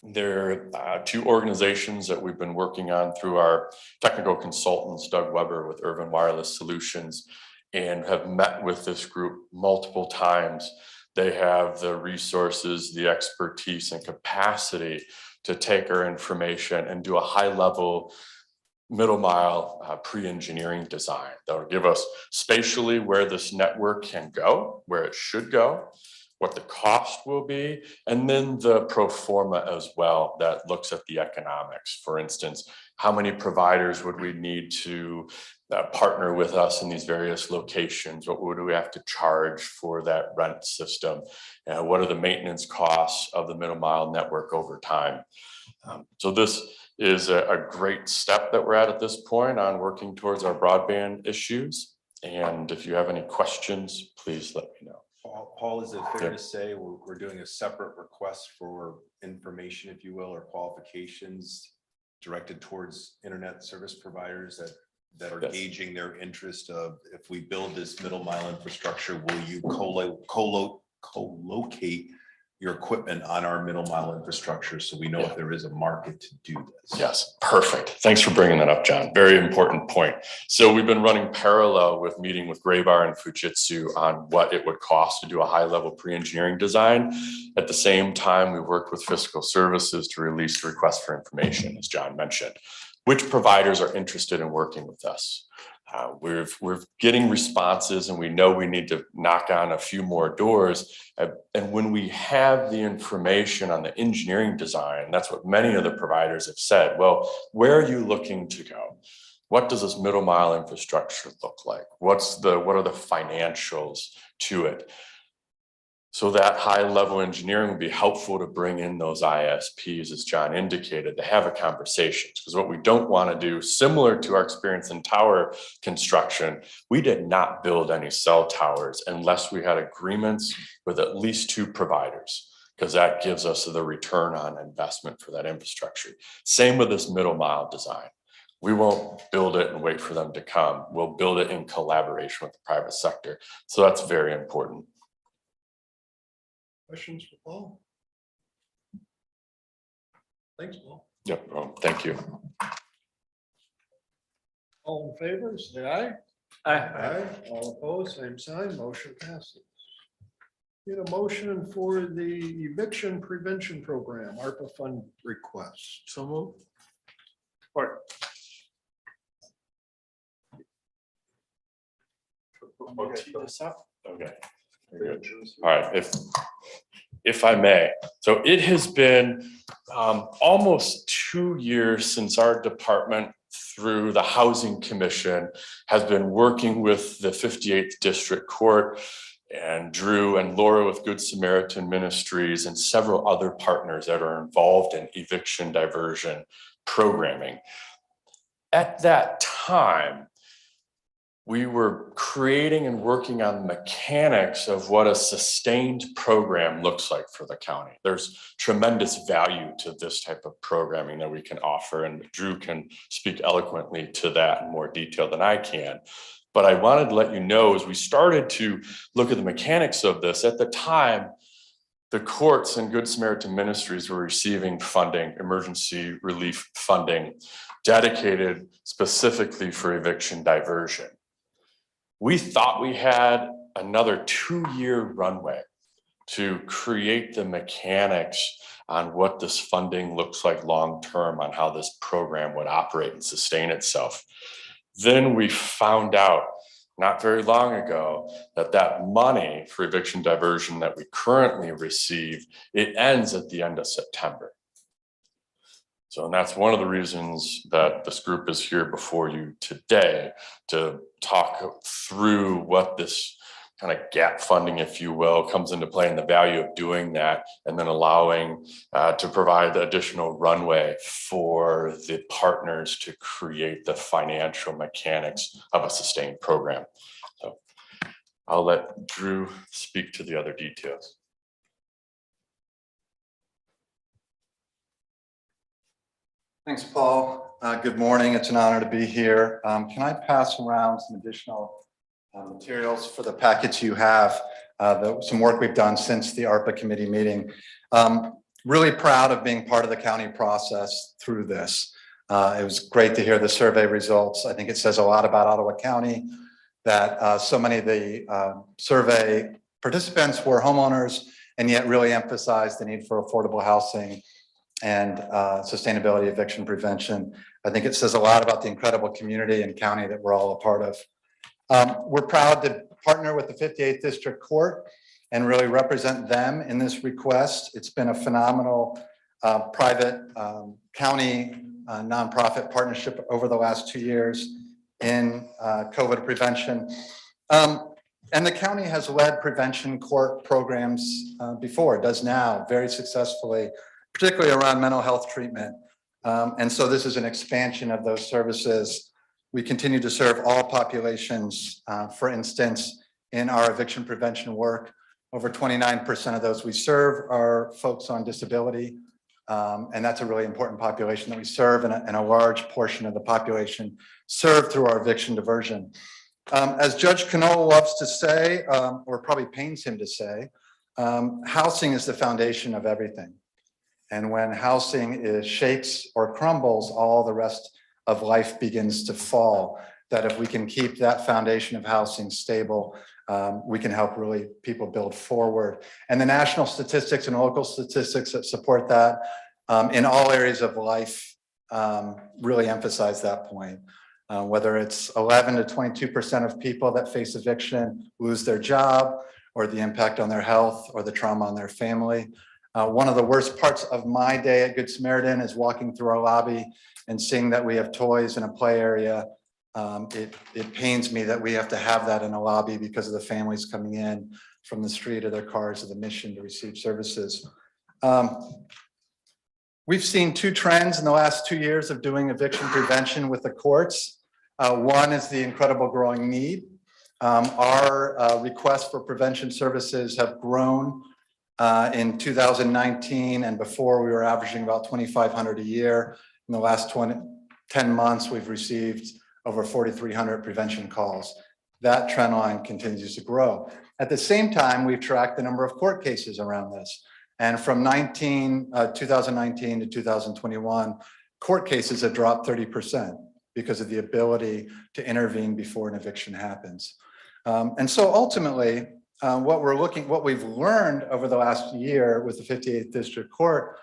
They're two organizations that we've been working on through our technical consultants, Doug Weber with Urban Wireless Solutions, and have met with this group multiple times. They have the resources, the expertise and capacity to take our information and do a high-level middle mile pre-engineering design that will give us spatially where this network can go, where it should go, what the cost will be, and then the pro forma as well that looks at the economics. For instance, how many providers would we need to partner with us in these various locations? What would we have to charge for that rent system? What are the maintenance costs of the middle mile network over time? So this is a great step that we're at this point on working towards our broadband issues. And if you have any questions, please let me know. Paul, is it fair to say we're doing a separate request for information, if you will, or qualifications directed towards internet service providers that that are Yes. gauging their interest of, if we build this middle mile infrastructure, will you co-locate your equipment on our middle mile infrastructure, so we know if there is a market to do this? Yes, perfect. Thanks for bringing that up, John. Very important point. So we've been running parallel with meeting with Graybar and Fujitsu on what it would cost to do a high-level pre-engineering design. At the same time, we worked with fiscal services to release the request for information, as John mentioned. Which providers are interested in working with us? We're getting responses, and we know we need to knock on a few more doors. And when we have the information on the engineering design, that's what many of the providers have said. Well, where are you looking to go? What does this middle mile infrastructure look like? What are the financials to it? So that high level engineering would be helpful to bring in those ISPs, as John indicated, to have a conversation. Because what we don't want to do, similar to our experience in tower construction, we did not build any cell towers unless we had agreements with at least 2 providers, because that gives us the return on investment for that infrastructure. Same with this middle mile design. We won't build it and wait for them to come. We'll build it in collaboration with the private sector. So that's very important. Questions for Paul? Thanks, Paul. Yep, thank you. All in favor, say aye. Aye. All opposed, same sign, motion passes. Need a motion for the eviction prevention program, ARPA fund request. So move. Or Okay. Good. All right, if I may. So it has been almost 2 years since our department, through the Housing Commission, has been working with the 58th District Court and Drew and Laura with Good Samaritan Ministries and several other partners that are involved in eviction diversion programming. At that time, we were creating and working on the mechanics of what a sustained program looks like for the county. There's tremendous value to this type of programming that we can offer, and Drew can speak eloquently to that in more detail than I can. But I wanted to let you know, as we started to look at the mechanics of this, at the time, the courts and Good Samaritan Ministries were receiving funding, emergency relief funding, dedicated specifically for eviction diversion. We thought we had another 2-year runway to create the mechanics on what this funding looks like long-term, on how this program would operate and sustain itself. Then we found out not very long ago that that money for eviction diversion that we currently receive, it ends at the end of September. So, and that's one of the reasons that this group is here before you today, to talk through what this kind of gap funding, if you will, comes into play, and the value of doing that, and then allowing to provide the additional runway for the partners to create the financial mechanics of a sustained program. So I'll let Drew speak to the other details. Thanks, Paul. Good morning. It's an honor to be here. Can I pass around some additional materials for the packets you have? Some work we've done since the ARPA committee meeting. Really proud of being part of the county process through this. It was great to hear the survey results. I think it says a lot about Ottawa County that so many of the survey participants were homeowners, and yet really emphasized the need for affordable housing and sustainability eviction prevention. I think it says a lot about the incredible community and county that we're all a part of. We're proud to partner with the 58th District Court and really represent them in this request. It's been a phenomenal private county nonprofit partnership over the last 2 years in COVID prevention. And the county has led prevention court programs before, it does now very successfully, particularly around mental health treatment. And so this is an expansion of those services. We continue to serve all populations. For instance, in our eviction prevention work, over 29% of those we serve are folks on disability. And that's a really important population that we serve, and a large portion of the population served through our eviction diversion. As Judge Canola loves to say, or probably pains him to say, housing is the foundation of everything. And when housing shakes or crumbles, all the rest of life begins to fall. That if we can keep that foundation of housing stable, we can help really people build forward. And the national statistics and local statistics that support that in all areas of life really emphasize that point. Whether it's 11 to 22% of people that face eviction lose their job, or the impact on their health, or the trauma on their family. One of the worst parts of my day at Good Samaritan is walking through our lobby and seeing that we have toys in a play area. It pains me that we have to have that in a lobby because of the families coming in from the street or their cars or the mission to receive services. We've seen two trends in the last 2 years of doing eviction prevention with the courts. One is the incredible growing need. Our requests for prevention services have grown. In 2019 and before, we were averaging about 2,500 a year. In the last 10 months, we've received over 4,300 prevention calls. That trend line continues to grow. At the same time, we've tracked the number of court cases around this. And from 2019 to 2021, court cases have dropped 30% because of the ability to intervene before an eviction happens. And so ultimately, what we've learned over the last year with the 58th District Court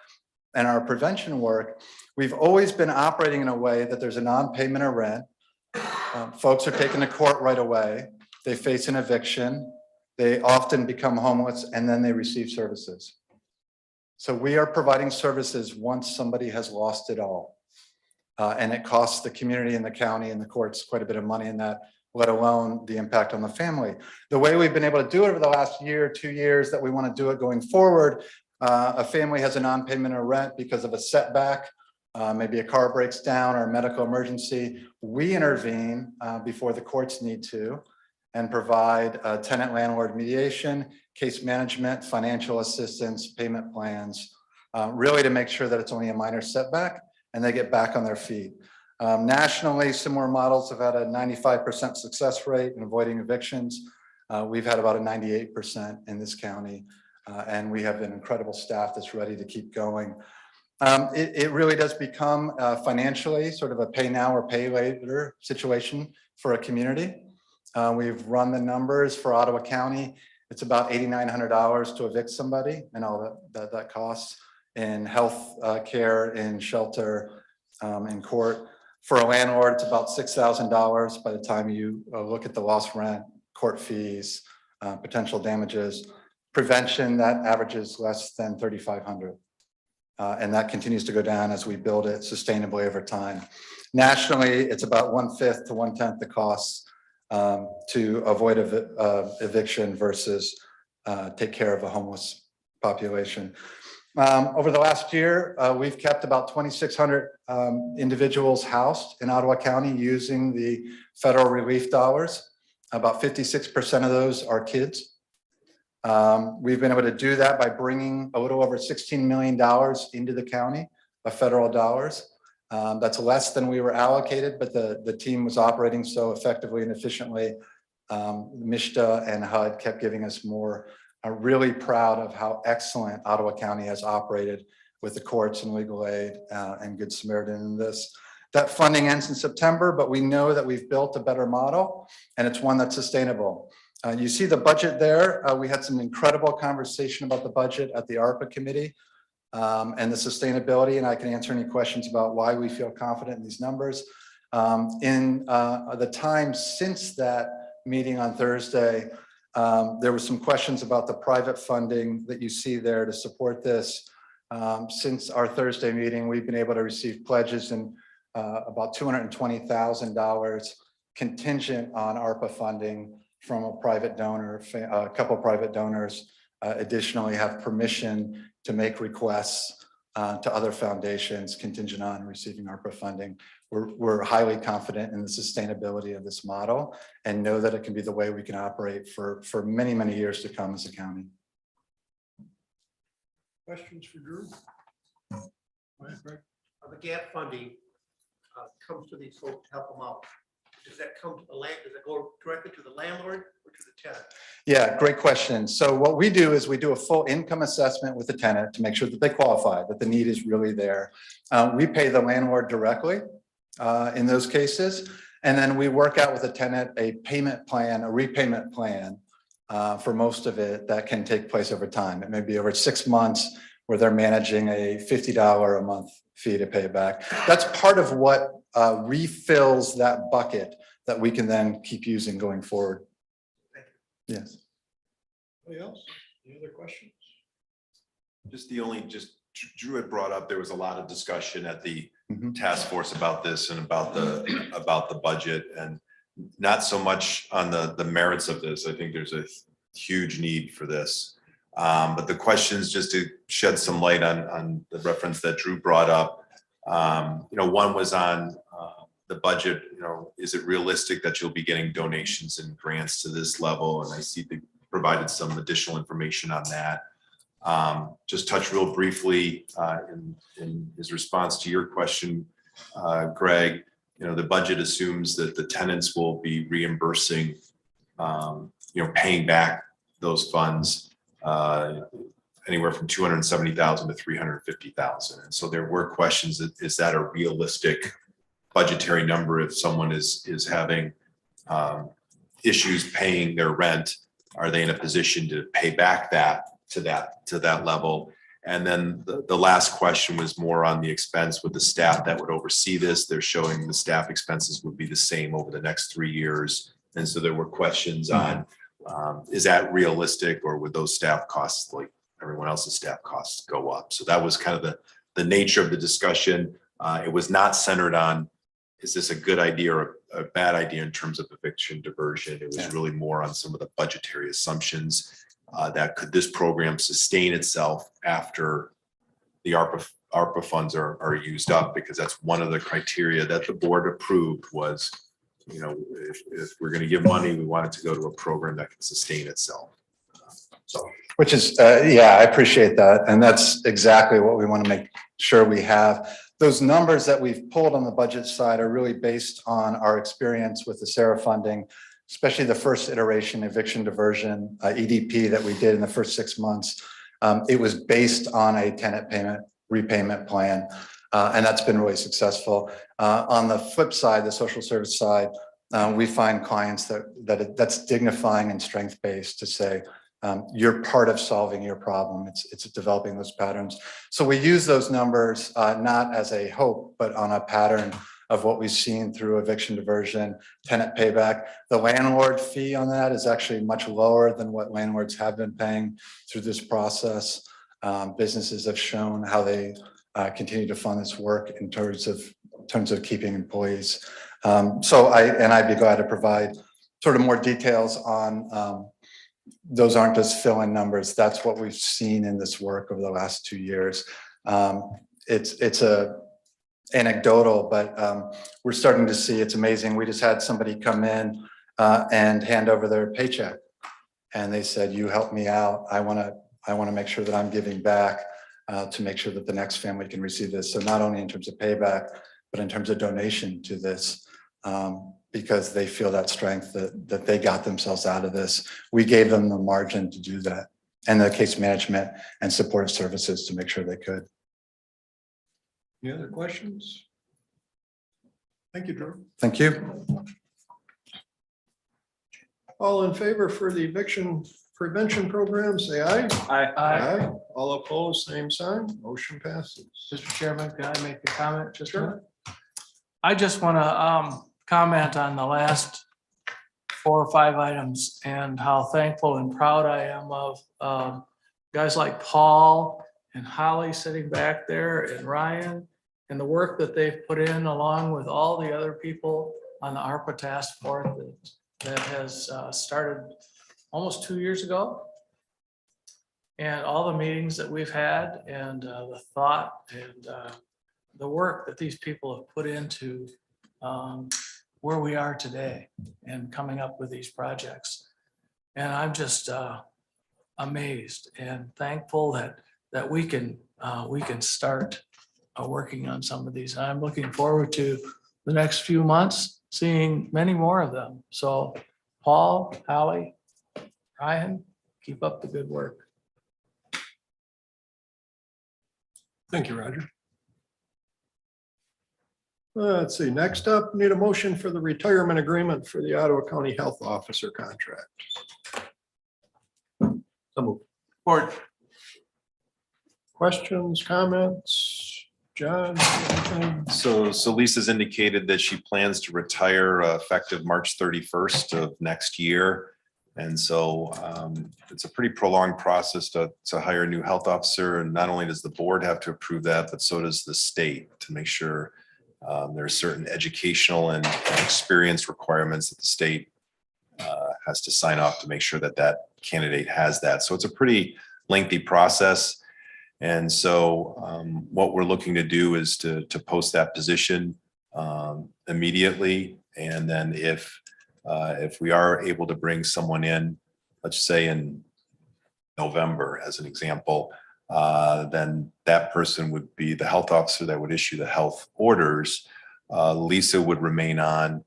and our prevention work, we've always been operating in a way that there's a non-payment of rent. Folks are taken to court right away. They face an eviction. They often become homeless, and then they receive services. So we are providing services once somebody has lost it all. And it costs the community and the county and the courts quite a bit of money in that, let alone the impact on the family. The way we've been able to do it over the last year, 2 years that we want to do it going forward, a family has a non-payment of rent because of a setback, maybe a car breaks down or a medical emergency. We intervene before the courts need to and provide tenant landlord mediation, case management, financial assistance, payment plans, really to make sure that it's only a minor setback and they get back on their feet. Nationally, similar models have had a 95% success rate in avoiding evictions. We've had about a 98% in this county, and we have an incredible staff that's ready to keep going. It really does become financially sort of a pay now or pay later situation for a community. We've run the numbers for Ottawa County. It's about $8,900 to evict somebody and all that costs in health care, in shelter, in court. For a landlord, it's about $6,000 by the time you look at the lost rent, court fees, potential damages. Prevention, that averages less than $3,500. And that continues to go down as we build it sustainably over time. Nationally, it's about 1/5 to 1/10 the costs to avoid eviction versus take care of a homeless population. Over the last year, we've kept about 2,600 individuals housed in Ottawa County using the federal relief dollars. About 56% of those are kids. We've been able to do that by bringing a little over $16 million into the county of federal dollars. That's less than we were allocated, but the team was operating so effectively and efficiently. MISTA and HUD kept giving us more. I'm really proud of how excellent Ottawa County has operated with the courts and legal aid and Good Samaritan in this. That funding ends in September, but we know that we've built a better model and it's one that's sustainable. You see the budget there. We had some incredible conversation about the budget at the Arpa committee and the sustainability, and I can answer any questions about why we feel confident in these numbers. In the time since that meeting on Thursday, there were some questions about the private funding that you see there to support this. Since our Thursday meeting, we've been able to receive pledges in about $220,000 contingent on ARPA funding from a private donor. A couple of private donors additionally have permission to make requests to other foundations contingent on receiving ARPA funding. We're highly confident in the sustainability of this model and know that it can be the way we can operate for many, many years to come as a county. Questions for Drew? The gap funding comes to these folks to help them out. Does that come to the land, does it go directly to the landlord or to the tenant? Yeah, great question. So what we do is we do a full income assessment with the tenant to make sure that they qualify, that the need is really there. We pay the landlord directly in those cases. And then we work out with the tenant a payment plan, a repayment plan for most of it that can take place over time. It may be over 6 months where they're managing a $50 a month fee to pay it back. That's part of what refills that bucket that we can then keep using going forward. Yes. Anybody else? Any other questions? Just Drew had brought up, there was a lot of discussion at the task force about this and about the budget, and not so much on the merits of this. I think there's a huge need for this. But the questions, just to shed some light on the reference that Drew brought up, one was on the budget. Is it realistic that you'll be getting donations and grants to this level? And I see they provided some additional information on that. Just touch real briefly in his response to your question, Greg. The budget assumes that the tenants will be reimbursing, paying back those funds anywhere from $270,000 to $350,000. And so there were questions: is that a realistic budgetary number if someone is having issues paying their rent? Are they in a position to pay back that to that level? And then the last question was more on the expense with the staff that would oversee this. They're showing the staff expenses would be the same over the next 3 years. And so there were questions on, is that realistic, or would those staff costs, like everyone else's staff costs, go up? So that was kind of the nature of the discussion. It was not centered on, is this a good idea or a bad idea in terms of eviction diversion? It was really more on some of the budgetary assumptions that could this program sustain itself after the ARPA funds are used up, because that's one of the criteria that the board approved was, if we're going to give money, we want it to go to a program that can sustain itself. Which is, I appreciate that. And that's exactly what we want to make sure we have. Those numbers that we've pulled on the budget side are really based on our experience with the SARA funding, especially the first iteration eviction diversion, EDP, that we did in the first 6 months. It was based on a tenant payment repayment plan, and that's been really successful. On the flip side, the social service side, we find clients that's dignifying and strength-based to say, you're part of solving your problem. It's developing those patterns. So we use those numbers not as a hope, but on a pattern of what we've seen through eviction diversion, tenant payback. The landlord fee on that is actually much lower than what landlords have been paying through this process. Businesses have shown how they continue to fund this work in terms of keeping employees. So I'd be glad to provide sort of more details on those. Aren't just fill-in numbers. That's what we've seen in this work over the last 2 years. It's anecdotal, but we're starting to see, it's amazing. We just had somebody come in and hand over their paycheck, and they said, you helped me out. I want to make sure that I'm giving back to make sure that the next family can receive this. So not only in terms of payback, but in terms of donation to this, because they feel that strength that they got themselves out of this. We gave them the margin to do that, and the case management and supportive services to make sure they could. Any other questions? Thank you, Drew. Thank you. All in favor for the eviction prevention program, say aye. Aye. All opposed, same sign. Motion passes. Mr. Chairman, can I make a comment just a minute? I just want to comment on the last 4 or 5 items and how thankful and proud I am of guys like Paul and Holly sitting back there, and Ryan, and the work that they've put in, along with all the other people on the ARPA task force that has started almost 2 years ago. And all the meetings that we've had, and the thought and the work that these people have put into where we are today and coming up with these projects. And I'm just amazed and thankful that we can start working on some of these. I'm looking forward to the next few months, seeing many more of them. So Paul, Hallie, Ryan, keep up the good work. Thank you, Roger. Let's see, next up, need a motion for the retirement agreement for the Ottawa County Health Officer contract. Or Questions, comments? John? anything? So Lisa's indicated that she plans to retire effective March 31st of next year. And so it's a pretty prolonged process to hire a new health officer. And not only does the board have to approve that, but so does the state to make sure there are certain educational and experience requirements that the state has to sign off to make sure that that candidate has that. So it's a pretty lengthy process. And so what we're looking to do is to post that position immediately. And then if we are able to bring someone in, let's say in November, as an example, then that person would be the health officer that would issue the health orders. Lisa would remain on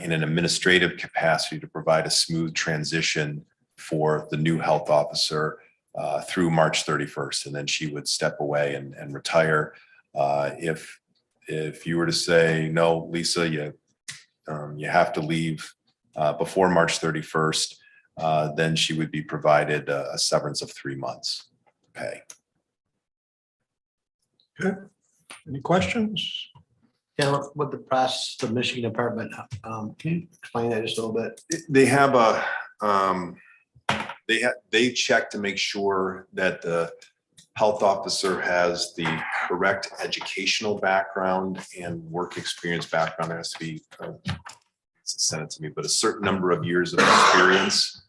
in an administrative capacity to provide a smooth transition for the new health officer through March 31st. And then she would step away and retire. If you were to say, no, Lisa, you have to leave before March 31st, then she would be provided a severance of 3 months pay. Okay, any questions? Yeah, what the process, the Michigan Department, can you explain that just a little bit? They have they check to make sure that the health officer has the correct educational background and work experience background. There has to be, send it to me, but a certain number of years of experience,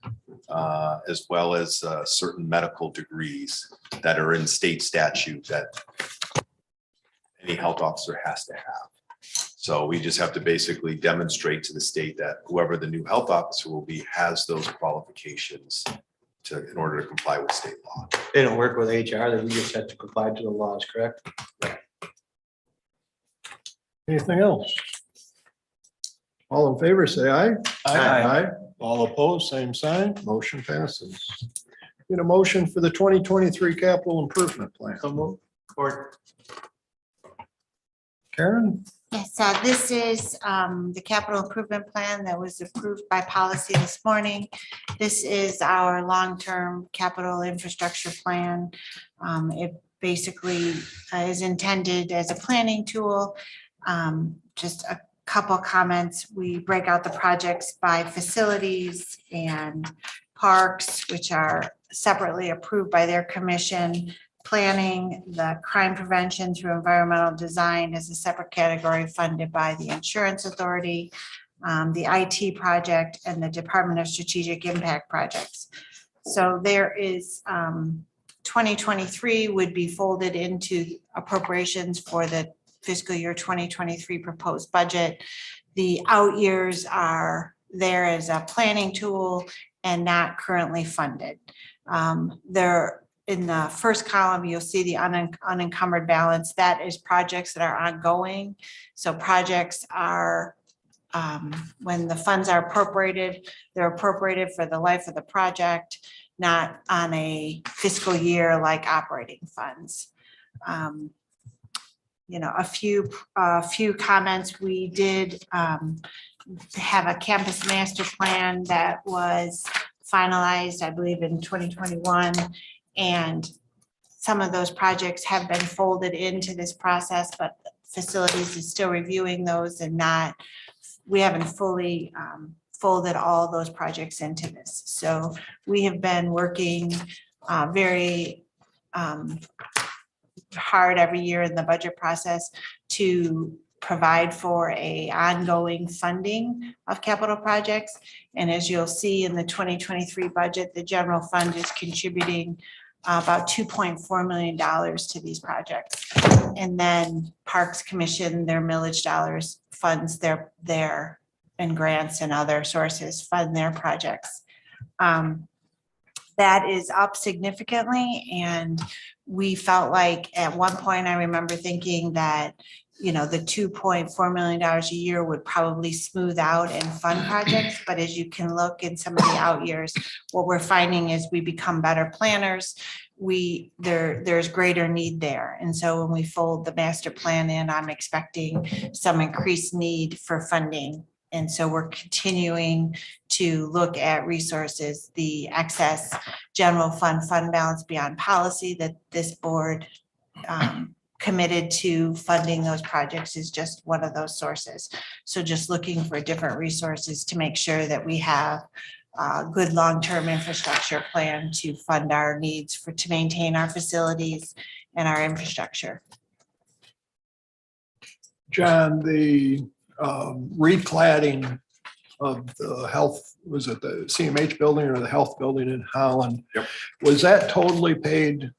as well as certain medical degrees that are in state statute that any health officer has to have. So we just have to basically demonstrate to the state that whoever the new health officer will be has those qualifications in order to comply with state law. They don't work with HR, they just have to comply to the laws, correct? Anything else? All in favor, say aye. Aye. All opposed, same sign. Motion passes. Need a motion for the 2023 capital improvement plan. Or Karen? Yes, this is the capital improvement plan that was approved by policy this morning. This is our long-term capital infrastructure plan. It basically is intended as a planning tool. Just a couple comments. We break out the projects by facilities and parks, which are separately approved by their commission. Planning, the crime prevention through environmental design is a separate category funded by the insurance authority, the IT project, and the Department of Strategic Impact projects. So there is 2023 would be folded into appropriations for the fiscal year 2023 proposed budget. The out years are there as a planning tool and not currently funded. There in the first column, you'll see the unencumbered balance. That is projects that are ongoing. So projects are, when the funds are appropriated, they're appropriated for the life of the project, not on a fiscal year like operating funds. You know, a few comments. We did have a campus master plan that was finalized, I believe, in 2021. And some of those projects have been folded into this process, but facilities is still reviewing those and we haven't fully folded all those projects into this. So we have been working very hard every year in the budget process to provide for a ongoing funding of capital projects. And as you'll see in the 2023 budget, the general fund is contributing about $2.4 million to these projects. And then Parks Commission, their millage dollars funds their and grants and other sources fund their projects. That is up significantly, and we felt like at one point, I remember thinking that, you know, the $2.4 million a year would probably smooth out and fund projects. But as you can look in some of the out years, what we're finding is we become better planners. There's greater need there. And so when we fold the master plan in, I'm expecting some increased need for funding. And so we're continuing to look at resources, the excess general fund balance beyond policy that this board committed to funding those projects is just one of those sources. So just looking for different resources to make sure that we have a good long-term infrastructure plan to fund our needs to maintain our facilities and our infrastructure. John, the recladding of the health, was it the CMH building or the health building in Holland? Yep. Was that totally paid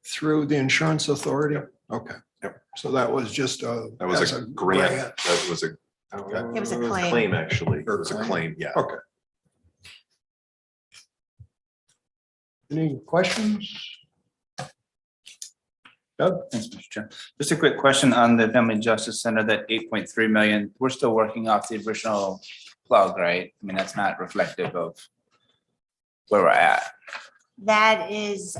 through the insurance authority? Okay. Yep. So that was just That was a grant. That was a. It was a claim. Claim, actually. It was a claim, yeah. Okay. Any questions? Doug? Thanks, Mr. Chair. Just a quick question on the Family Justice Center, that 8.3 million, we're still working off the original plug, right? I mean, that's not reflective of where we're at. That is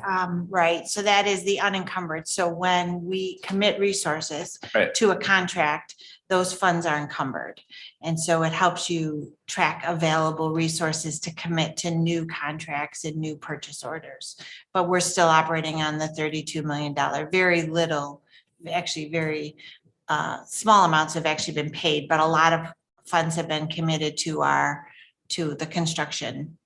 right. So that is the unencumbered. So when we commit resources Right. to a contract, those funds are encumbered. And so it helps you track available resources to commit to new contracts and new purchase orders. But we're still operating on the $32 million. Very little, actually very small amounts have actually been paid, but a lot of funds have been committed to the construction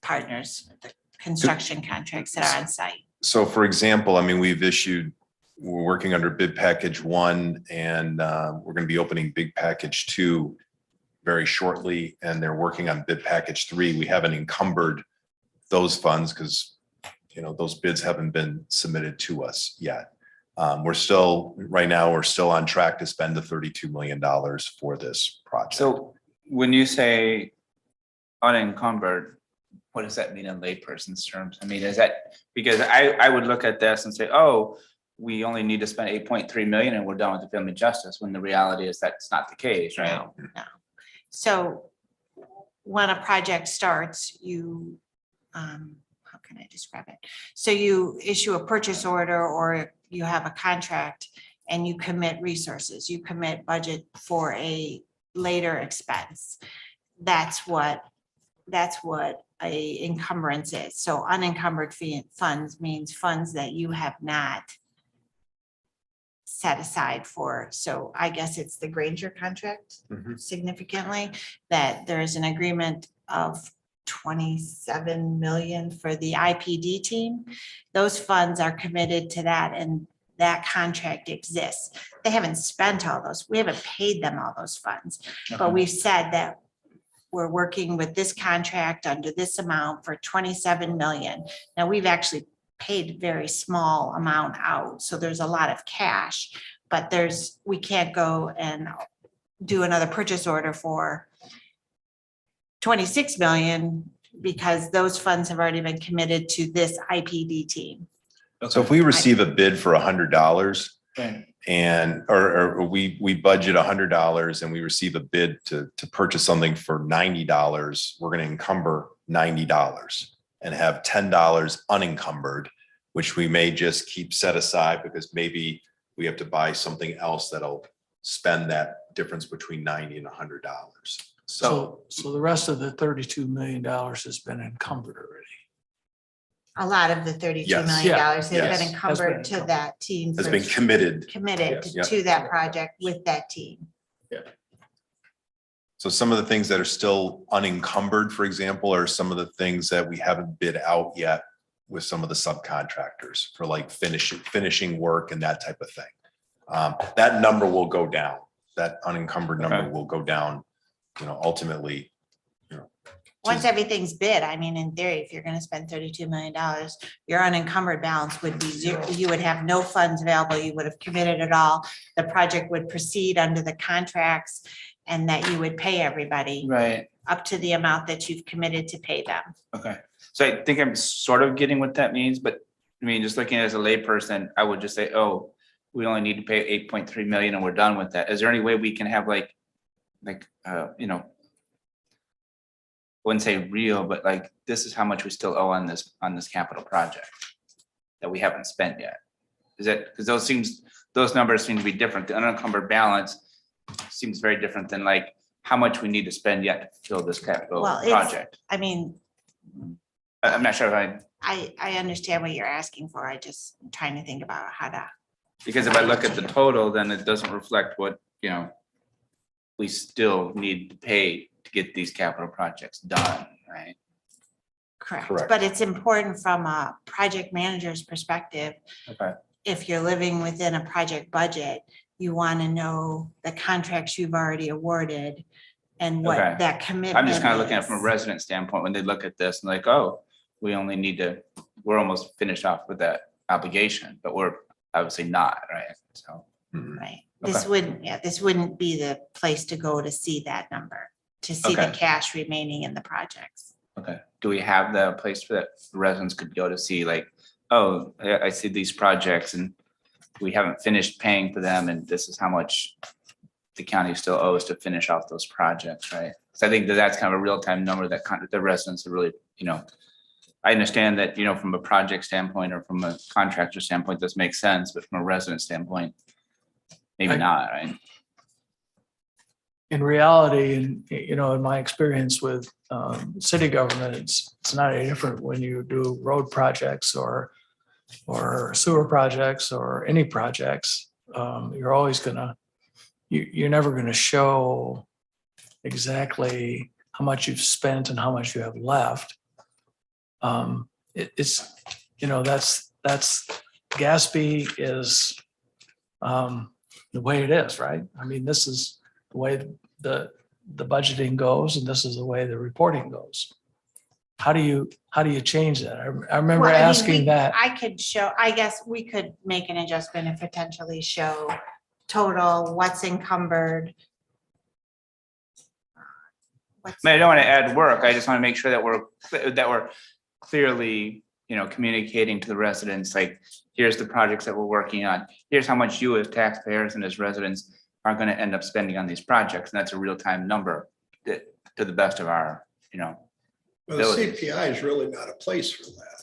partners, the construction contracts that are on site. So for example, I mean, we're working under bid package 1 and we're going to be opening bid package 2 very shortly. And they're working on bid package 3. We haven't encumbered those funds because, you know, those bids haven't been submitted to us yet. Right now, we're still on track to spend the $32 million for this project. So when you say unencumbered, what does that mean in layperson's terms? I mean, is that, because I would look at this and say, oh, we only need to spend 8.3 million and we're done with the family justice, when the reality is that's not the case, right? No. So when a project starts, you, how can I describe it? So you issue a purchase order or you have a contract and you commit resources, you commit budget for a later expense. That's what a encumbrance is. So unencumbered funds means funds that you have not set aside for. So I guess it's the Granger contract significantly, that there's an agreement of 27 million for the IPD team. Those funds are committed to that and that contract exists. They haven't spent all those. We haven't paid them all those funds, but we've said that we're working with this contract under this amount for 27 million. Now we've actually paid a very small amount out. So there's a lot of cash, but we can't go and do another purchase order for 26 million because those funds have already been committed to this IPD team. So if we receive a bid for $100 Right. and, or we budget $100 and we receive a bid to purchase something for $90, we're going to encumber $90 and have $10 unencumbered, which we may just keep set aside because maybe we have to buy something else that'll spend that difference between $90 and $100. So the rest of the $32 million has been encumbered already. A lot of the $32 Yes. million has Yes. been encumbered to that team. has for- been committed. Committed Yes. to that project with that team. So some of the things that are still unencumbered, for example, are some of the things that we haven't bid out yet with some of the subcontractors for like finishing work and that type of thing. That number will go down. That unencumbered number will go down, you know, ultimately, you know. Once everything's bid, I mean, in theory, if you're gonna spend $32 million, your unencumbered balance would be zero. You would have no funds available. You would have committed it all. The project would proceed under the contracts and that you would pay everybody Right. up to the amount that you've committed to pay them. Okay. So I think I'm sort of getting what that means, but I mean, just looking as a layperson, I would just say, oh, we only need to pay 8.3 million and we're done with that. Is there any way we can have you know, wouldn't say real, but like, this is how much we still owe on this capital project that we haven't spent yet? Is that, because those numbers seem to be different. The unencumbered balance seems very different than like how much we need to spend yet to fill this capital Well, it's- project. I mean, I'm not sure if I understand what you're asking for. I just am trying to think about how to. because if I look at the total, then it doesn't reflect what, you know, we still need to pay to get these capital projects done, right? Correct, but it's important from a project manager's perspective. Okay. If you're living within a project budget, you want to know the contracts you've already awarded and what Okay. that commitment I'm just kind of looking at it from a is. resident standpoint, when they look at this and like, oh, we only need to, we're almost finished off with that obligation, but we're obviously not, right? So. Right, this wouldn't, this wouldn't be the place to go to see that number, to see the Okay. cash remaining in the projects. Okay, do we have the place for that residents could go to see like, oh, I see these projects and we haven't finished paying for them and this is how much the county still owes to finish off those projects, right? So I think that that's kind of a real-time number that kind of the residents are really, you know, I understand that, you know, from a project standpoint or from a contractor standpoint, this makes sense, but from a resident standpoint, maybe not, right? In reality, and you know, in my experience with city government, it's not any different when you do road projects or sewer projects or any projects. You're always gonna, you're never gonna show exactly how much you've spent and how much you have left. It's, you know, that's Gatsby is the way it is, right? I mean, this is the way the budgeting goes, and this is the way the reporting goes. How do you change that? I remember Well, I mean, asking that. I could show, I guess we could make an adjustment and potentially show total, what's encumbered. I mean, I don't want to add work. I just want to make sure that we're clearly, you know, communicating to the residents, like, here's the projects that we're working on. Here's how much you as taxpayers and as residents are going to end up spending on these projects. And that's a real-time number that, to the best of our, you know. Well, the abilities. CPI is really not a place for that.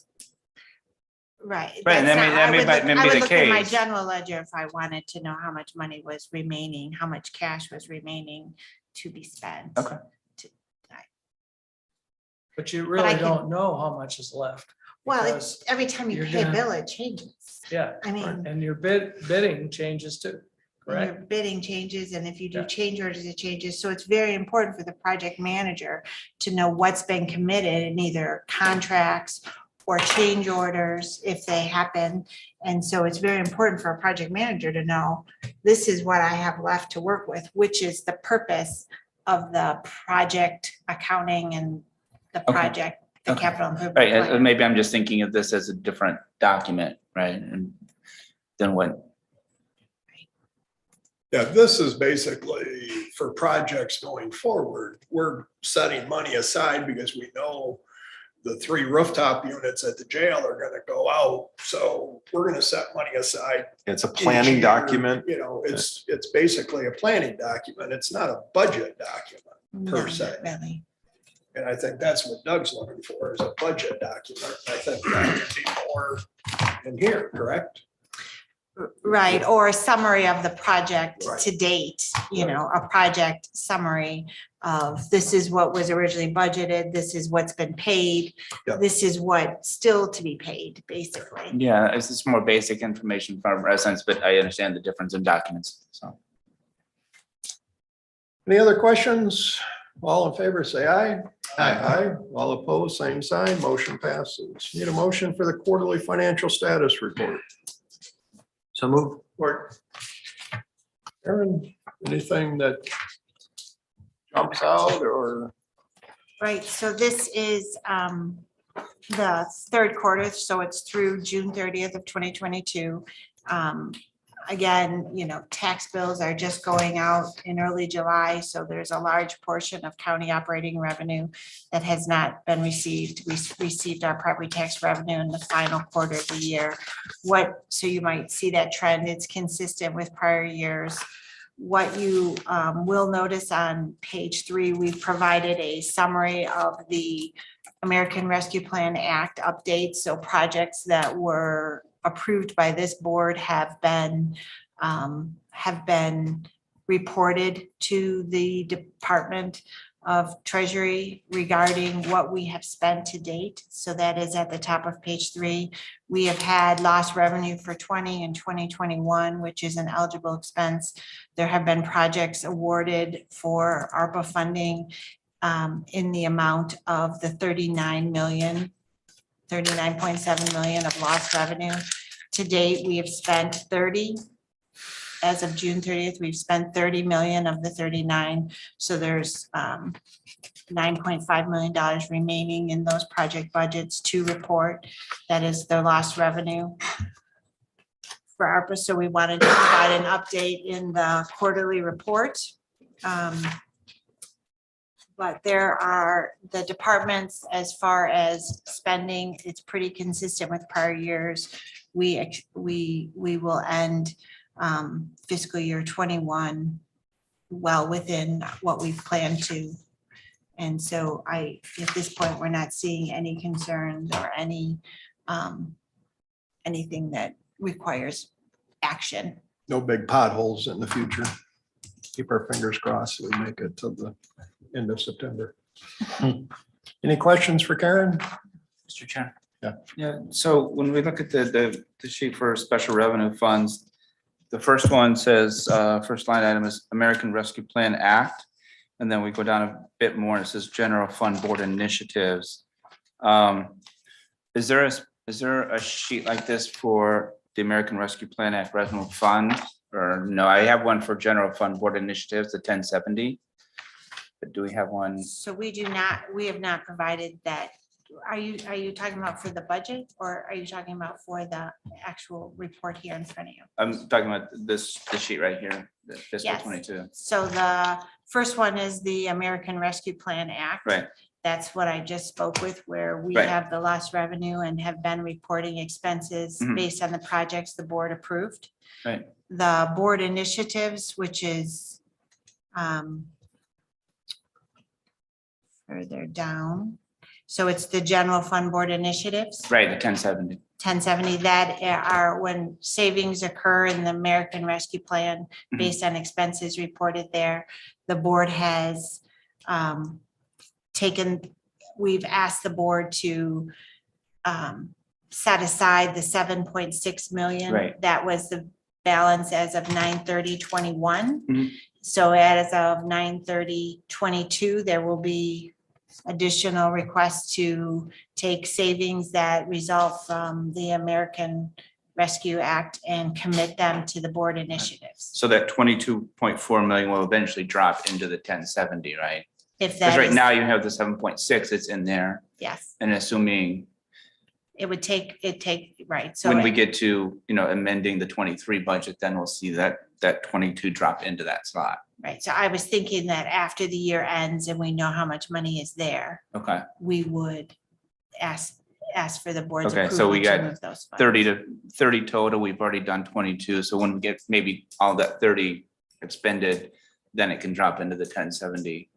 Right. Right, and that's that not- may I would be look- I would the look at my case. general ledger if I wanted to know how much money was remaining, how much cash was remaining to be spent. Okay. But you I really can- don't know how much is left. Well, because- it's every time you you're pay a gonna- bill, it changes. Yeah. I mean- And your bidding changes too, And your correct? bidding changes, and if you do Yeah. change orders, it changes. So it's very important for the project manager to know what's been committed in either contracts or change orders if they happen. And so it's very important for a project manager to know, this is what I have left to work with, which is the purpose of the project accounting and the Okay. project, the Okay. capital improvement Right, plan. and maybe I'm just thinking of this as a different document, right? And then what, Yeah, this is basically for projects going forward. We're setting money aside because we know the 3 rooftop units at the jail are gonna go out. So we're gonna set money aside. It's a each planning year. document. You know, it's basically a planning document. It's not a budget document per No, se. not really. And I think that's what Doug's looking for, is a budget document. I think that would be more in here, correct? Right, or a summary of the project Right. to date, you know, a project summary of this is what was originally budgeted, this is what's been paid, Yeah. this is what's still to be paid, basically. yeah, it's just more basic information from residents, but I understand the difference in documents, so. Any other questions? All in favor, say aye. Aye. All opposed, same sign. Motion passes. Need a motion for the quarterly financial status report. So move. Work. Aaron, anything that jumps out or? Right, so this is the third quarter, so it's through June 30th of 2022. Again, tax bills are just going out in early July, so there's a large portion of county operating revenue that has not been received. We received our property tax revenue in the final quarter of the year. So you might see that trend. It's consistent with prior years. What you will notice on page 3, we've provided a summary of the American Rescue Plan Act updates. So projects that were approved by this board have been reported to the Department of Treasury regarding what we have spent to date. So that is at the top of page 3. We have had lost revenue for 20 and 2021, which is an eligible expense. There have been projects awarded for ARPA funding in the amount of the 39.7 million of lost revenue. To date, we have spent 30. As of June 30th, we've spent 30 million of the 39. So there's $9.5 million remaining in those project budgets to report. That is the lost revenue for ARPA. So we wanted to provide an update in the quarterly report. But there are the departments, as far as spending, it's pretty consistent with prior years. We will end fiscal year 21 well within what we've planned to. And so at this point, we're not seeing any concerns or anything that requires action. No big potholes in the future. Keep our fingers crossed we make it to the end of September. Any questions for Karen? Mr. Chair. Yeah. Yeah, so when we look at the sheet for special revenue funds, the first one says, first line item is American Rescue Plan Act. And then we go down a bit more, it says General Fund Board Initiatives. Is there a sheet like this for the American Rescue Plan Act Revenue Fund? Or no, I have one for General Fund Board Initiatives, the 1070. But do we have one? So we have not provided that. Are you talking about for the budget, or are you talking about for the actual report here in front of you? I'm talking about the sheet right here, the fiscal Yes. 22. So the first one is the American Rescue Plan Act. Right. That's what I just spoke with, where we Right. have the lost revenue and have been reporting expenses Mhm. based on the projects the board approved. Right. The board initiatives, which is further down. So it's the general fund board initiatives. Right, the 1070. 1070, that are when savings occur in the American Rescue Plan Mhm. based on expenses reported there. The board has we've asked the board to set aside the 7.6 million. Right. That was the balance as of 9/30/21. Mhm. So as of 9/30/22, there will be additional requests to take savings that result from the American Rescue Act and commit them to the board initiatives. So that 22.4 million will eventually drop into the 1070, right? If Because that right is, now you have the 7.6, it's in there, yes, and assuming it would take, right, so. when we get to, amending the 23 budget, then we'll see that 22 drop into that slot. Right, so I was thinking that after the year ends and we know how much money is there, Okay, we would ask for the board's Okay, so we approval to got move those funds. 30 total, we've already done 22, so when we get maybe all that 30 expended, then it can drop into the 1070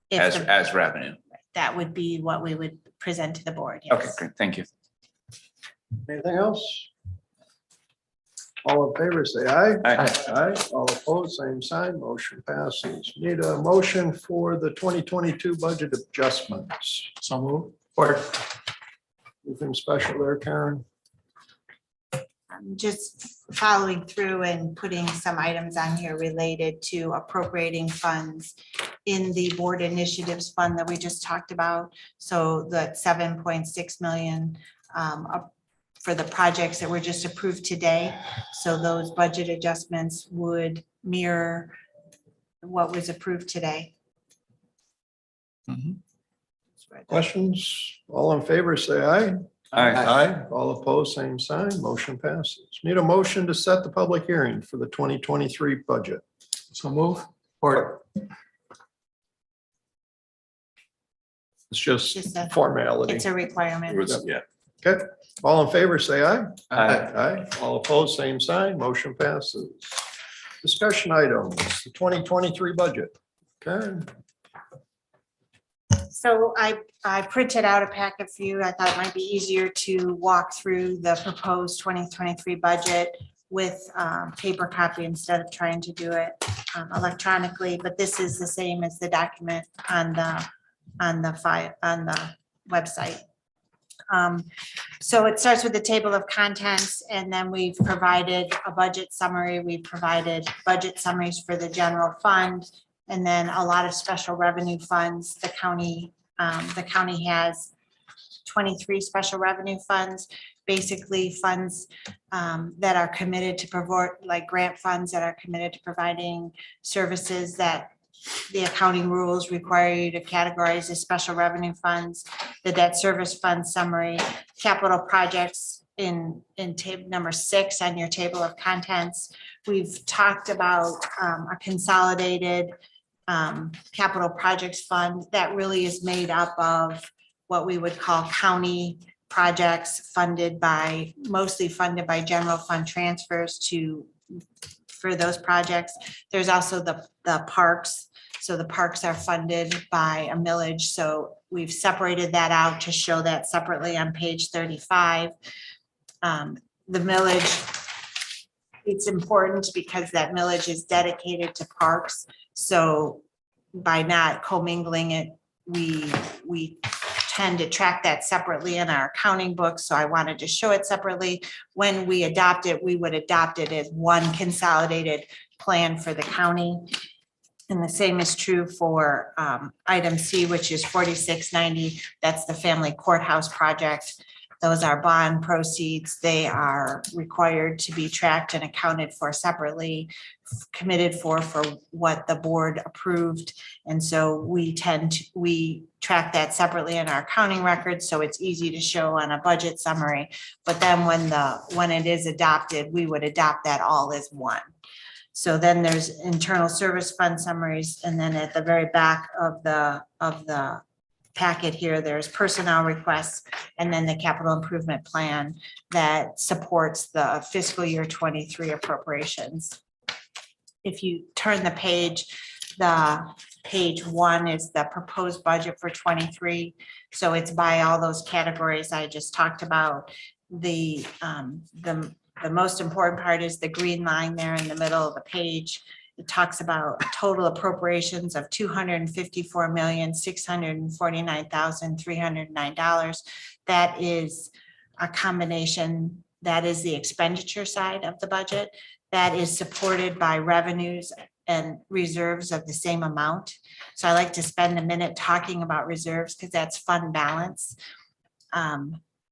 If the- as revenue. That would be what we would present to the board, Okay, yes. great, thank you. Anything else? All in favor, say aye. Aye. All opposed, same sign. Motion passes. Need a motion for the 2022 budget adjustments. So move. Anything special there, Karen? Just following through and putting some items on here related to appropriating funds in the board initiatives fund that we just talked about. So that 7.6 million for the projects that were just approved today. So those budget adjustments would mirror what was approved today. Questions? All in favor, say aye. Aye. All opposed, same sign. Motion passes. Need a motion to set the public hearing for the 2023 budget. So move. Or It's just Just a- formality. It's a requirement. Yeah. Okay, all in favor, say aye. Aye. Aye. All opposed, same sign. Motion passes. Discussion items, the 2023 budget. Karen? So I printed out a packet for you. I thought it might be easier to walk through the proposed 2023 budget with paper copy instead of trying to do it electronically, but this is the same as the document on the website. So it starts with the table of contents, and then we've provided a budget summary. We provided budget summaries for the general fund, and then a lot of special revenue funds. The county has 23 special revenue funds, basically funds that are committed to provide, like grant funds that are committed to providing services that the accounting rules require you to categorize as special revenue funds, the debt service fund summary, capital projects in table number 6 on your table of contents. We've talked about a consolidated capital projects fund that really is made up of what we would call county projects mostly funded by general fund transfers for those projects. There's also the parks. So the parks are funded by a millage. So we've separated that out to show that separately on page 35. The millage, it's important because that millage is dedicated to parks. So by not commingling it, we tend to track that separately in our accounting books. So I wanted to show it separately. When we adopt it, we would adopt it as one consolidated plan for the county. And the same is true for item C, which is 4690. That's the family courthouse project. Those are bond proceeds. They are required to be tracked and accounted for separately, committed for what the board approved. And so we track that separately in our accounting records, so it's easy to show on a budget summary. But then when it is adopted, we would adopt that all as one. So then there's internal service fund summaries, and then at the very back of the packet here, there's personnel requests, and then the capital improvement plan that supports the fiscal year 23 appropriations. If you turn the page 1 is the proposed budget for 23. So it's by all those categories I just talked about. The most important part is the green line there in the middle of the page. It talks about total appropriations of $254,649,309. That is a combination. That is the expenditure side of the budget. That is supported by revenues and reserves of the same amount. So I like to spend a minute talking about reserves because that's fund balance.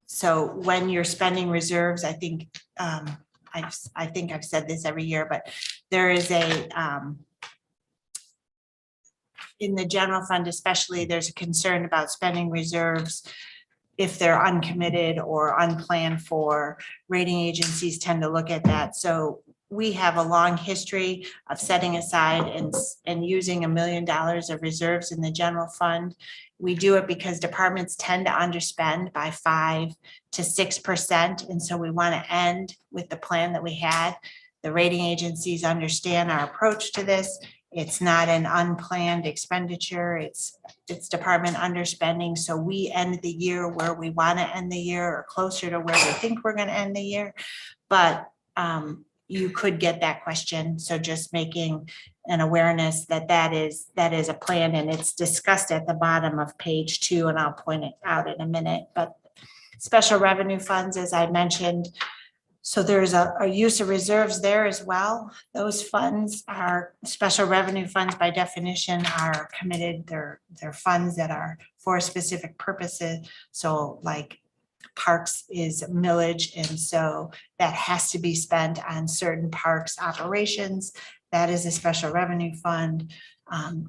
So when you're spending reserves, I think I've said this every year, but there is in the general fund especially, there's a concern about spending reserves if they're uncommitted or unplanned for. Rating agencies tend to look at that. So we have a long history of setting aside and using $1 million of reserves in the general fund. We do it because departments tend to underspend by 5 to 6%. And so we want to end with the plan that we had. The rating agencies understand our approach to this. It's not an unplanned expenditure. It's department underspending. So we end the year where we want to end the year or closer to where we think we're going to end the year. But you could get that question. So just making an awareness that is a plan, and it's discussed at the bottom of page 2, and I'll point it out in a minute. But special revenue funds, as I mentioned, so there's a use of reserves there as well. Those funds are special revenue funds by definition are committed. They're funds that are for specific purposes. So like parks is millage, and so that has to be spent on certain parks operations. That is a special revenue fund.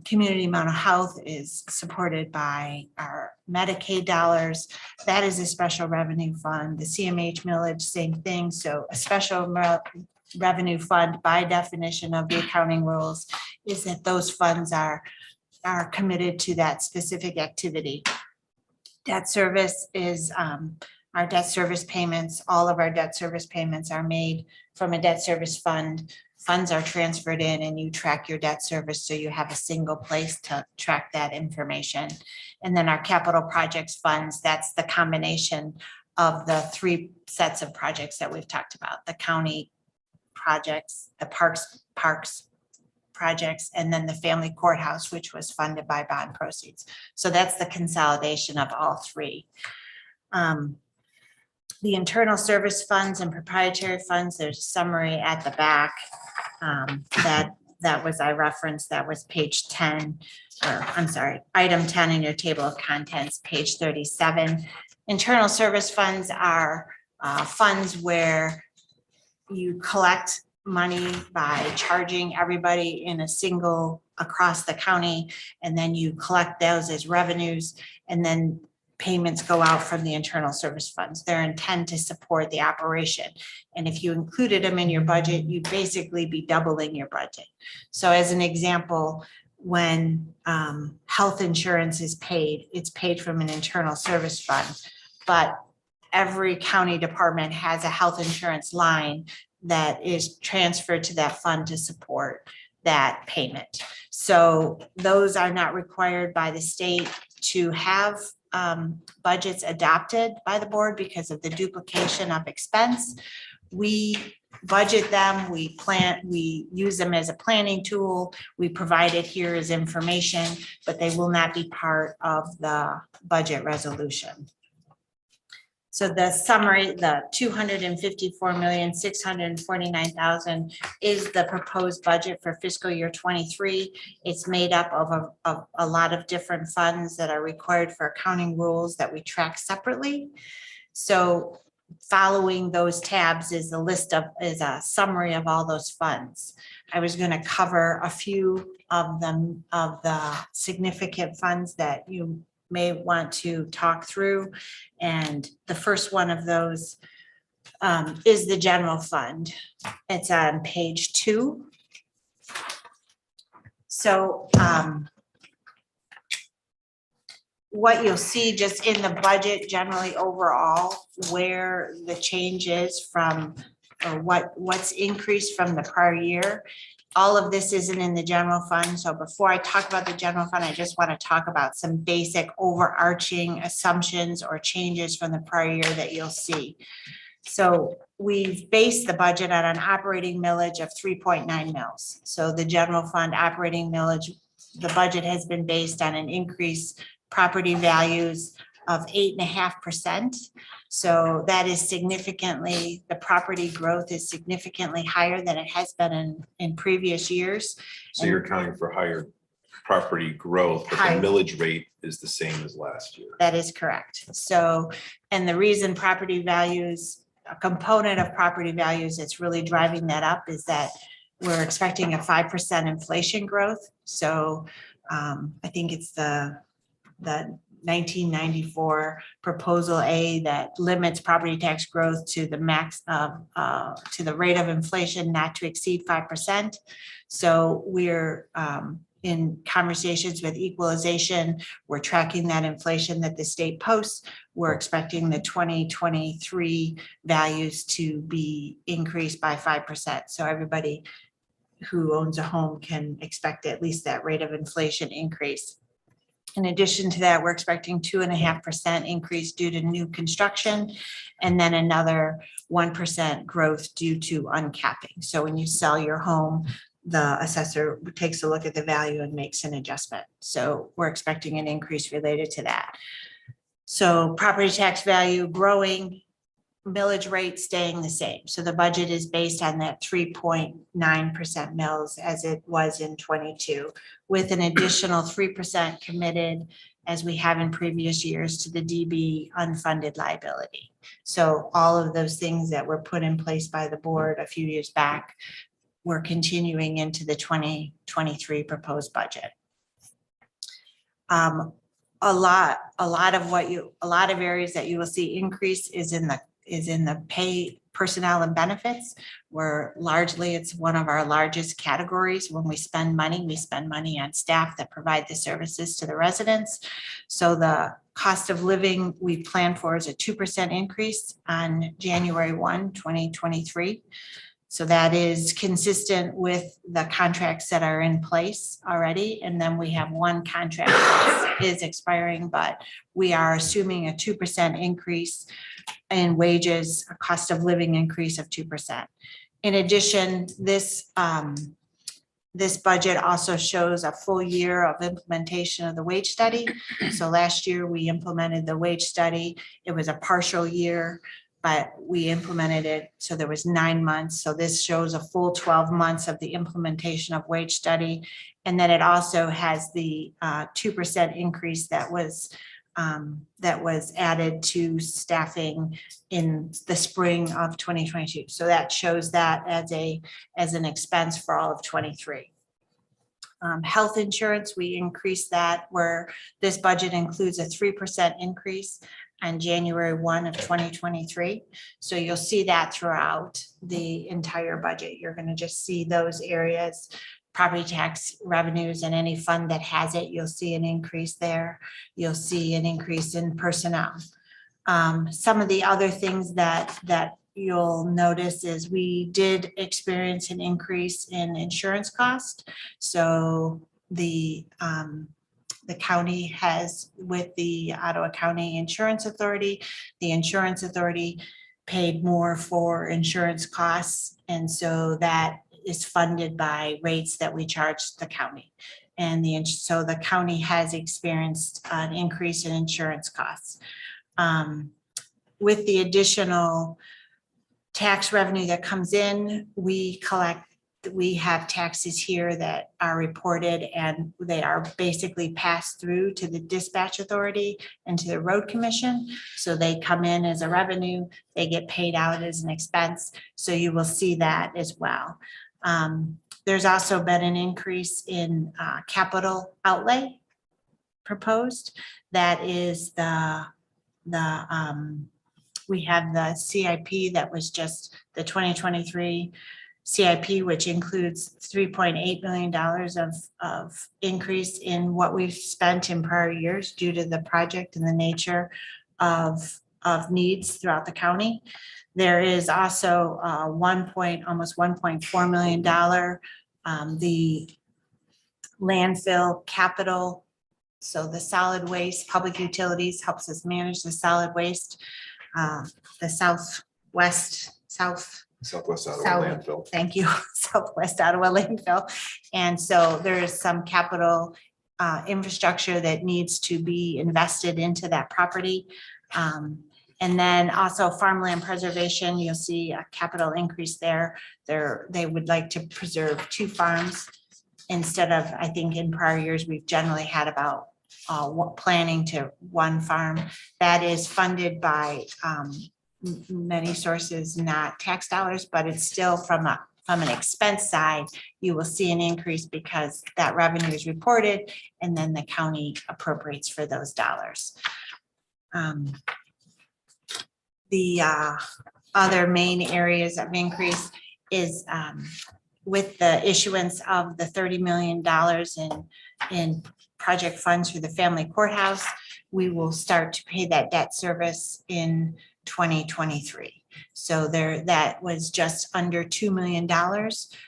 Community mental health is supported by our Medicaid dollars. That is a special revenue fund. The CMH millage, same thing. So a special revenue fund, by definition of the accounting rules, is that those funds are committed to that specific activity. Debt service is our debt service payments. All of our debt service payments are made from a debt service fund. Funds are transferred in and you track your debt service, so you have a single place to track that information. And then our capital projects funds, that's the combination of the three sets of projects that we've talked about: the county projects, the parks projects, and then the family courthouse, which was funded by bond proceeds. So that's the consolidation of all three. The internal service funds and proprietary funds, there's a summary at the back. That was, I referenced, that was page 10, or I'm sorry, item 10 in your table of contents, page 37. Internal service funds are funds where you collect money by charging everybody in a single across the county, and then you collect those as revenues, and then payments go out from the internal service funds. They're intended to support the operation. And if you included them in your budget, you'd basically be doubling your budget. So as an example, when health insurance is paid, it's paid from an internal service fund, but every county department has a health insurance line that is transferred to that fund to support that payment. So those are not required by the state to have budgets adopted by the board because of the duplication of expense. We budget them, we use them as a planning tool. We provide it here as information, but they will not be part of the budget resolution. So the summary, the $254,649,000 is the proposed budget for fiscal year 23. It's made up of a lot of different funds that are required for accounting rules that we track separately. So following those tabs is a a summary of all those funds. I was going to cover a few of them, of the significant funds that you may want to talk through. And the first one of those is the general fund. It's on page 2. So what you'll see just in the budget generally overall, where the change is from, or what's increased from the prior year. All of this isn't in the general fund. So before I talk about the general fund, I just want to talk about some basic overarching assumptions or changes from the prior year that you'll see. So we've based the budget on an operating millage of 3.9 mils. So the general fund operating millage, the budget has been based on an increased property values of 8.5%. So that is significantly, the property growth is significantly higher than it has been in previous years. So you're accounting for higher property growth, but the millage rate is the same as last year. That is correct. So, and the reason property values, a component of property values that's really driving that up is that we're expecting a 5% inflation growth. So I think it's the 1994 proposal A that limits property tax growth to the max to the rate of inflation not to exceed 5%. So we're in conversations with equalization. We're tracking that inflation that the state posts. We're expecting the 2023 values to be increased by 5%. So everybody who owns a home can expect at least that rate of inflation increase. In addition to that, we're expecting 2.5% increase due to new construction, and then another 1% growth due to uncapping. So when you sell your home, the assessor takes a look at the value and makes an adjustment. So we're expecting an increase related to that. So property tax value growing, millage rate staying the same. So the budget is based on that 3.9% mills as it was in 22, with an additional 3% committed as we have in previous years, to the DB unfunded liability. So all of those things that were put in place by the board a few years back, we're continuing into the 2023 proposed budget. A lot of areas that you will see increase is in the pay, personnel and benefits, where largely it's one of our largest categories. When we spend money on staff that provide the services to the residents. So the cost of living we plan for is a 2% increase on January 1, 2023. So that is consistent with the contracts that are in place already. And then we have one contract that is expiring, but we are assuming a 2% increase in wages, a cost of living increase of 2%. In addition, this budget also shows a full year of implementation of the wage study. So last year we implemented the wage study. It was a partial year, but we implemented it. So there was 9 months. So this shows a full 12 months of the implementation of wage study. And then it also has the 2% increase that was added to staffing in the spring of 2022. So that shows that as an expense for all of 23. Health insurance, we increased that, where this budget includes a 3% increase on January 1 of 2023. So you'll see that throughout the entire budget. You're going to just see those areas, property tax revenues, and any fund that has it, you'll see an increase there. You'll see an increase in personnel. Some of the other things that you'll notice is we did experience an increase in insurance cost. So the county has, with the Ottawa County Insurance Authority, the insurance authority paid more for insurance costs. And so that is funded by rates that we charge the county. And so the county has experienced an increase in insurance costs. With the additional tax revenue that comes in, we have taxes here that are reported, and they are basically passed through to the dispatch authority and to the road commission. So they come in as a revenue, they get paid out as an expense. So you will see that as well. There's also been an increase in capital outlay proposed. That is we have the CIP that was just the 2023 CIP, which includes $3.8 million of increase in what we've spent in prior years due to the project and the nature of needs throughout the county. There is also almost $1.4 million, the landfill capital. So the solid waste, public utilities helps us manage the solid waste. The Southwest Ottawa landfill. Thank you, Southwest Ottawa landfill. And so there is some capital infrastructure that needs to be invested into that property. And then also Farmland Preservation, you'll see a capital increase there. They would like to preserve 2 farms instead of, I think in prior years, we've generally had about planning to 1 farm. That is funded by many sources, not tax dollars, but it's still from an expense side, you will see an increase because that revenue is reported and then the county appropriates for those dollars. The other main areas of increase is with the issuance of the $30 million in project funds for the family courthouse, we will start to pay that debt service in 2023. So that was just under $2 million.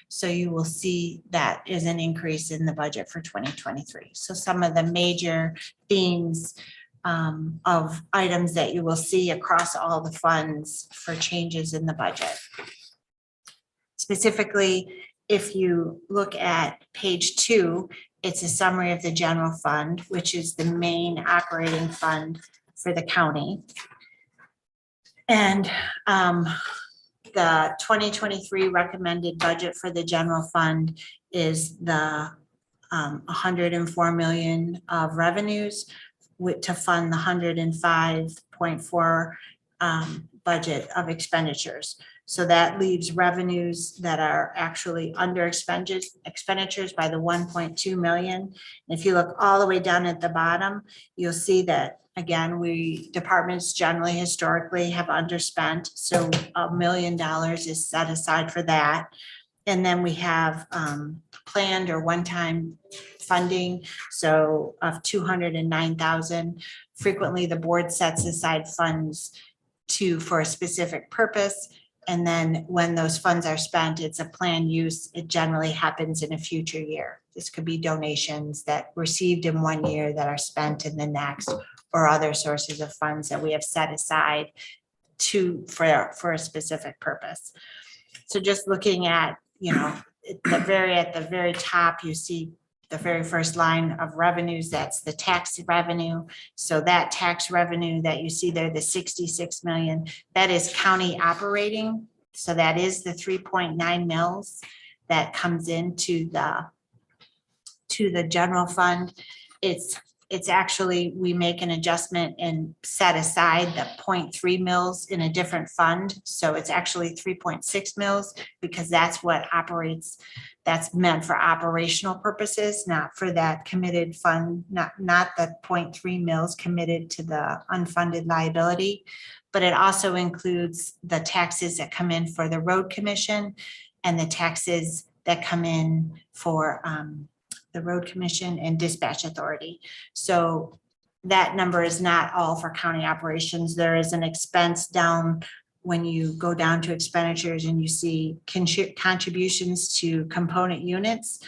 So you will see that is an increase in the budget for 2023. So some of the major themes of items that you will see across all the funds for changes in the budget. Specifically, if you look at page 2, it's a summary of the general fund, which is the main operating fund for the county. And the 2023 recommended budget for the general fund is the 104 million of revenues to fund the 105.4 budget of expenditures. So that leaves revenues that are actually under expenditures by the 1.2 million. If you look all the way down at the bottom, you'll see that, again, departments generally historically have underspent. So $1 million is set aside for that. And then we have planned or one-time funding, so of 209,000. Frequently, the board sets aside funds for a specific purpose. And then when those funds are spent, it's a planned use. It generally happens in a future year. This could be donations that received in one year that are spent in the next, or other sources of funds that we have set aside for a specific purpose. So just looking at, at the very top, you see the very first line of revenues, that's the tax revenue. So that tax revenue that you see there, the 66 million, that is county operating. So that is the 3.9 mils that comes into the general fund. It's actually, we make an adjustment and set aside the 0.3 mils in a different fund. So it's actually 3.6 mils because that's what operates, that's meant for operational purposes, not for that committed fund, not the 0.3 mils committed to the unfunded liability. But it also includes the taxes that come in for the road commission and the taxes that come in for the road commission and dispatch authority. So that number is not all for county operations. There is an expense down when you go down to expenditures and you see contributions to component units,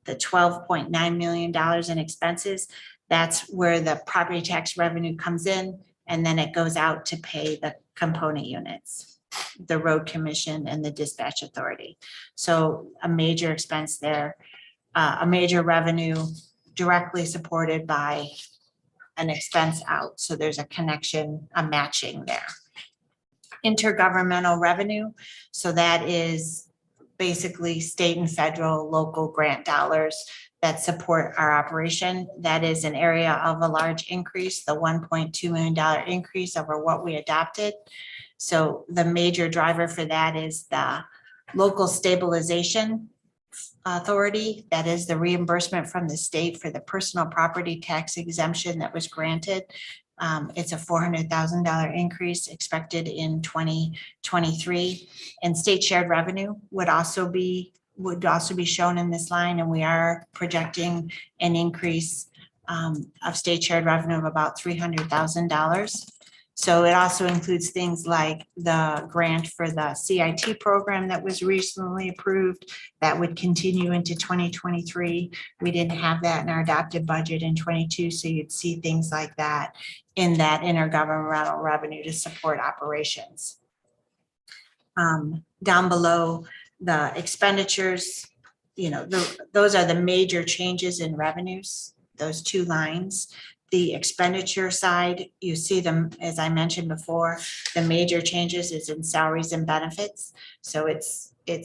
the $12.9 million in expenses. That's where the property tax revenue comes in, and then it goes out to pay the component units, the road commission and the dispatch authority. So a major expense there. A major revenue directly supported by an expense out. So there's a connection, a matching there. Intergovernmental revenue. So that is basically state and federal, local grant dollars that support our operation. That is an area of a large increase, the $1.2 million increase over what we adopted. So the major driver for that is the local stabilization authority. That is the reimbursement from the state for the personal property tax exemption that was granted. It's a $400,000 increase expected in 2023. And state shared revenue would also be shown in this line. And we are projecting an increase of state shared revenue of about $300,000. So it also includes things like the grant for the CIT program that was recently approved that would continue into 2023. We didn't have that in our adopted budget in 22, so you'd see things like that in that intergovernmental revenue to support operations. Down below the expenditures, those are the major changes in revenues, those two lines. The expenditure side, you see them, as I mentioned before, the major changes is in salaries and benefits. So it's a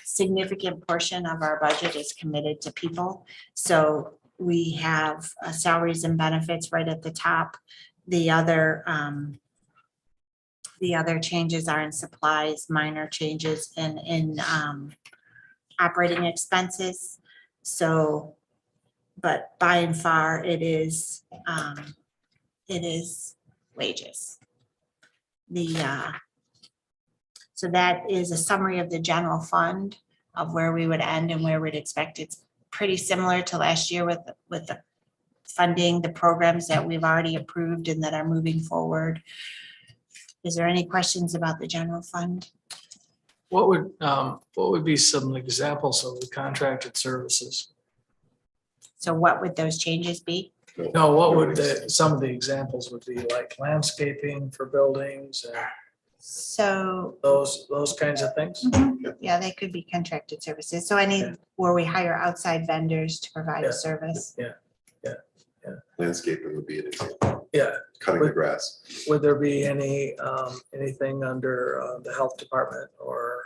significant portion of our budget is committed to people. So we have salaries and benefits right at the top. The other changes are in supplies, minor changes in operating expenses. So but by and far, it is wages. So that is a summary of the general fund of where we would end and where we'd expect. It's pretty similar to last year with the funding, the programs that we've already approved and that are moving forward. Is there any questions about the general fund? What would be some examples of the contracted services? So what would those changes be? No, what would some of the examples would be, like landscaping for buildings and So those kinds of things? yeah, they could be contracted services. So where we hire outside vendors to provide a service. Landscaping would be an example. Yeah. Cutting the grass. Would there be anything under the health department or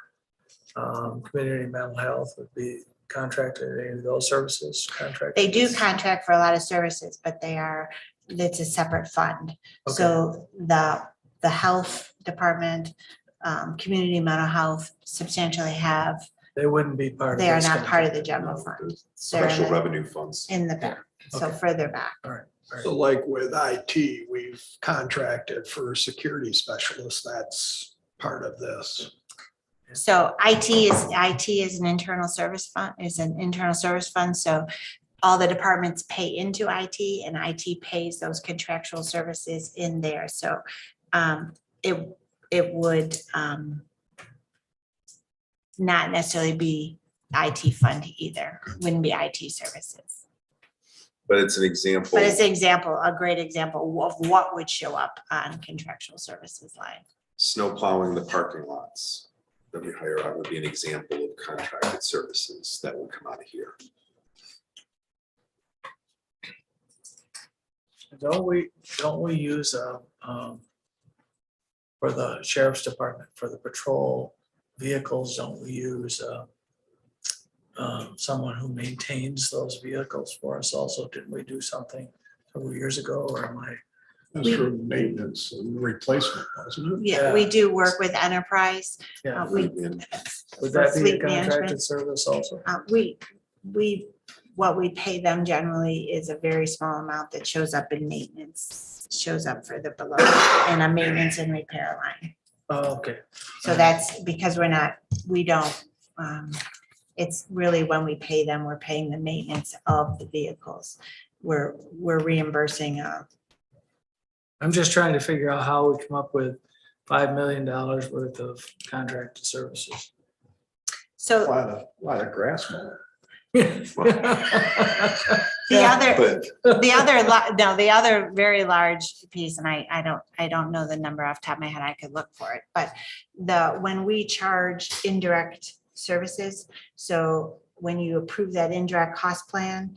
community mental health would be contracted, any of those services contracted? They do contract for a lot of services, but they are it's a separate fund. So the health department, community mental health substantially have, They wouldn't be part of they are this not part of the contract. general fund. They're in Special the- revenue funds. in the back, so Okay. further back. All right. So like with IT, we've contracted for security specialists. That's part of this. So IT is an internal service fund, so all the departments pay into IT and IT pays those contractual services in there, so it would not necessarily be IT fund either, wouldn't be IT services. But it's an example. But it's an example, a great example of what would show up on contractual services line. Snow plowing the parking lots that we hire out would be an example of contracted services that would come out of here. Don't we use for the sheriff's department, for the patrol vehicles, don't we use someone who maintains those vehicles for us also? Didn't we do something several years ago, or am I? That's for maintenance and replacement, wasn't it? Yeah, we do work with Enterprise. Yeah. We, Would for that be a fleet contracted management. service also? What we pay them generally is a very small amount that shows up in maintenance, shows up for the below and a maintenance and repair line. Oh, okay. So that's because it's really when we pay them, we're paying the maintenance of the vehicles. We're reimbursing. I'm just trying to figure out how we come up with $5 million worth of contracted services. So A lot of grass mowing. the other very large piece, and I don't know the number off the top of my head, I could look for it, but when we charge indirect services, so when you approve that indirect cost plan,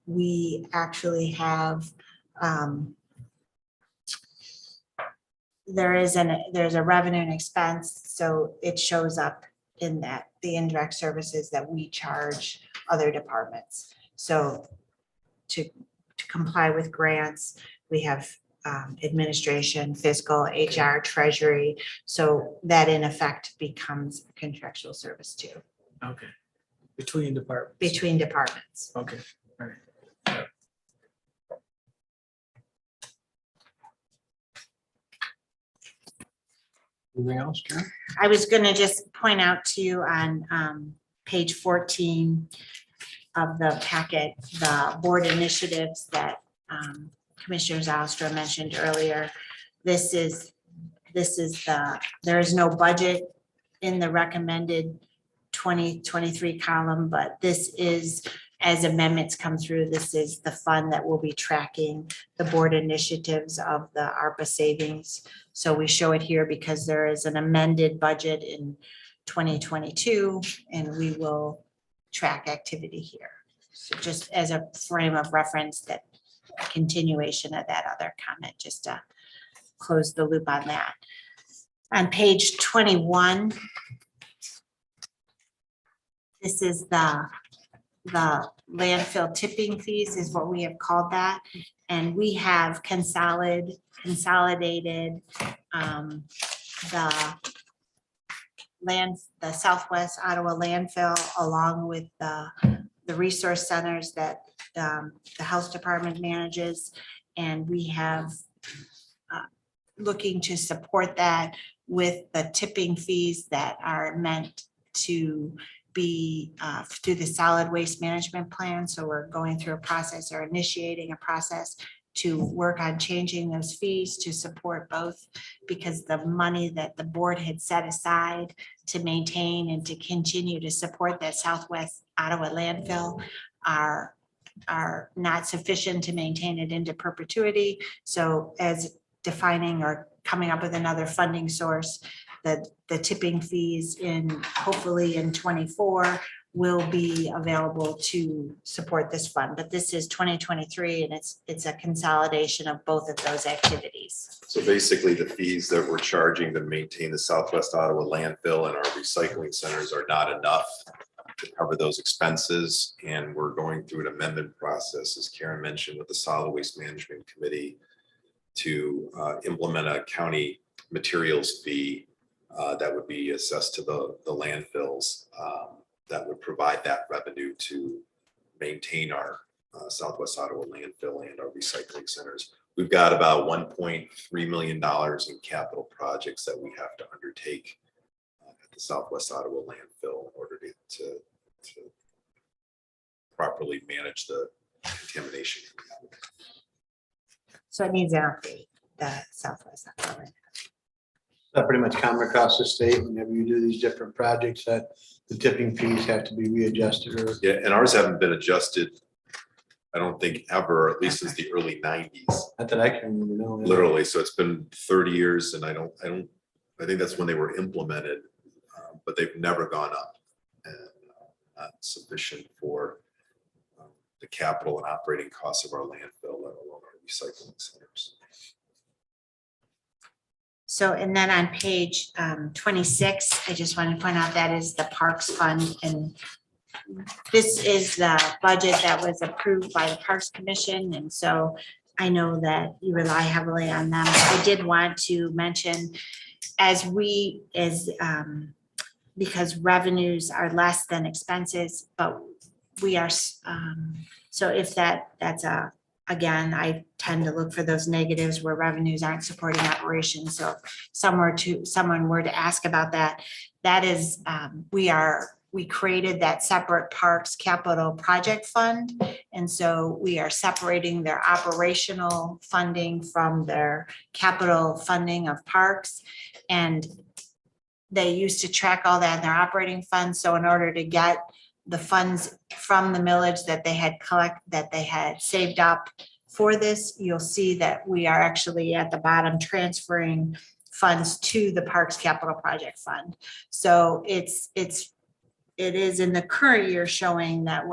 we actually have, there's a revenue and expense, so it shows up in that, the indirect services that we charge other departments. So to comply with grants, we have administration, fiscal, HR, treasury. So that in effect becomes a contractual service too, Okay. Between departments. between departments. Okay, all right. Anything else, Karen? I was gonna just point out to you on page 14 of the packet, the board initiatives that Commissioner Zylstra mentioned earlier. There is no budget in the recommended 2023 column, but this is, as amendments come through, this is the fund that will be tracking the board initiatives of the ARPA savings. So we show it here because there is an amended budget in 2022, and we will track activity here. So just as a frame of reference, that continuation of that other comment, just to close the loop on that. On page 21, this is the landfill tipping fees is what we have called that. And we have consolidated the Southwest Ottawa landfill along with the resource centers that the health department manages. And we have looking to support that with the tipping fees that are meant to be through the solid waste management plan. So we're going through a process or initiating a process to work on changing those fees to support both, because the money that the board had set aside to maintain and to continue to support that Southwest Ottawa landfill are not sufficient to maintain it into perpetuity. So as defining or coming up with another funding source, the tipping fees hopefully in 24 will be available to support this fund. But this is 2023 and it's a consolidation of both of those activities. So basically, the fees that we're charging to maintain the Southwest Ottawa landfill and our recycling centers are not enough to cover those expenses. And we're going through an amendment process, as Karen mentioned, with the Solid Waste Management Committee to implement a county materials fee that would be assessed to the landfills that would provide that revenue to maintain our Southwest Ottawa landfill and our recycling centers. We've got about $1.3 million in capital projects that we have to undertake at the Southwest Ottawa landfill in order to properly manage the contamination. So it needs an update, the Southwest Ottawa. That pretty much common across the state, whenever you do these different projects, that the tipping fees have to be readjusted or. Yeah, and ours haven't been adjusted, I don't think ever, at least since the early 90s. Not that I can remember, no. Literally, so it's been 30 years and I think that's when they were implemented, but they've never gone up and not sufficient for the capital and operating costs of our landfill, let alone our recycling centers. So, and then on page 26, I just want to point out that is the Parks Fund, and this is the budget that was approved by the Parks Commission, and so I know that you rely heavily on them. I did want to mention, because revenues are less than expenses, but we are, so if that's again, I tend to look for those negatives where revenues aren't supporting operations. So if someone were to ask about that, that is, we created that separate Parks Capital Project Fund. And so we are separating their operational funding from their capital funding of parks. And they used to track all that in their operating funds. So in order to get the funds from the millage that they had saved up for this, you'll see that we are actually at the bottom transferring funds to the Parks Capital Project Fund. So it is in the current year showing that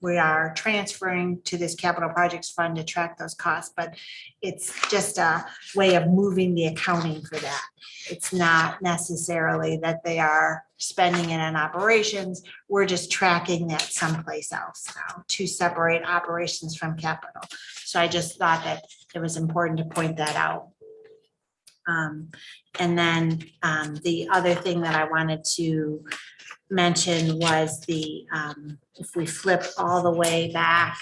we are transferring to this capital projects fund to track those costs, but it's just a way of moving the accounting for that. It's not necessarily that they are spending it on operations. We're just tracking that someplace else now to separate operations from capital. So I just thought that it was important to point that out. And then the other thing that I wanted to mention was if we flip all the way back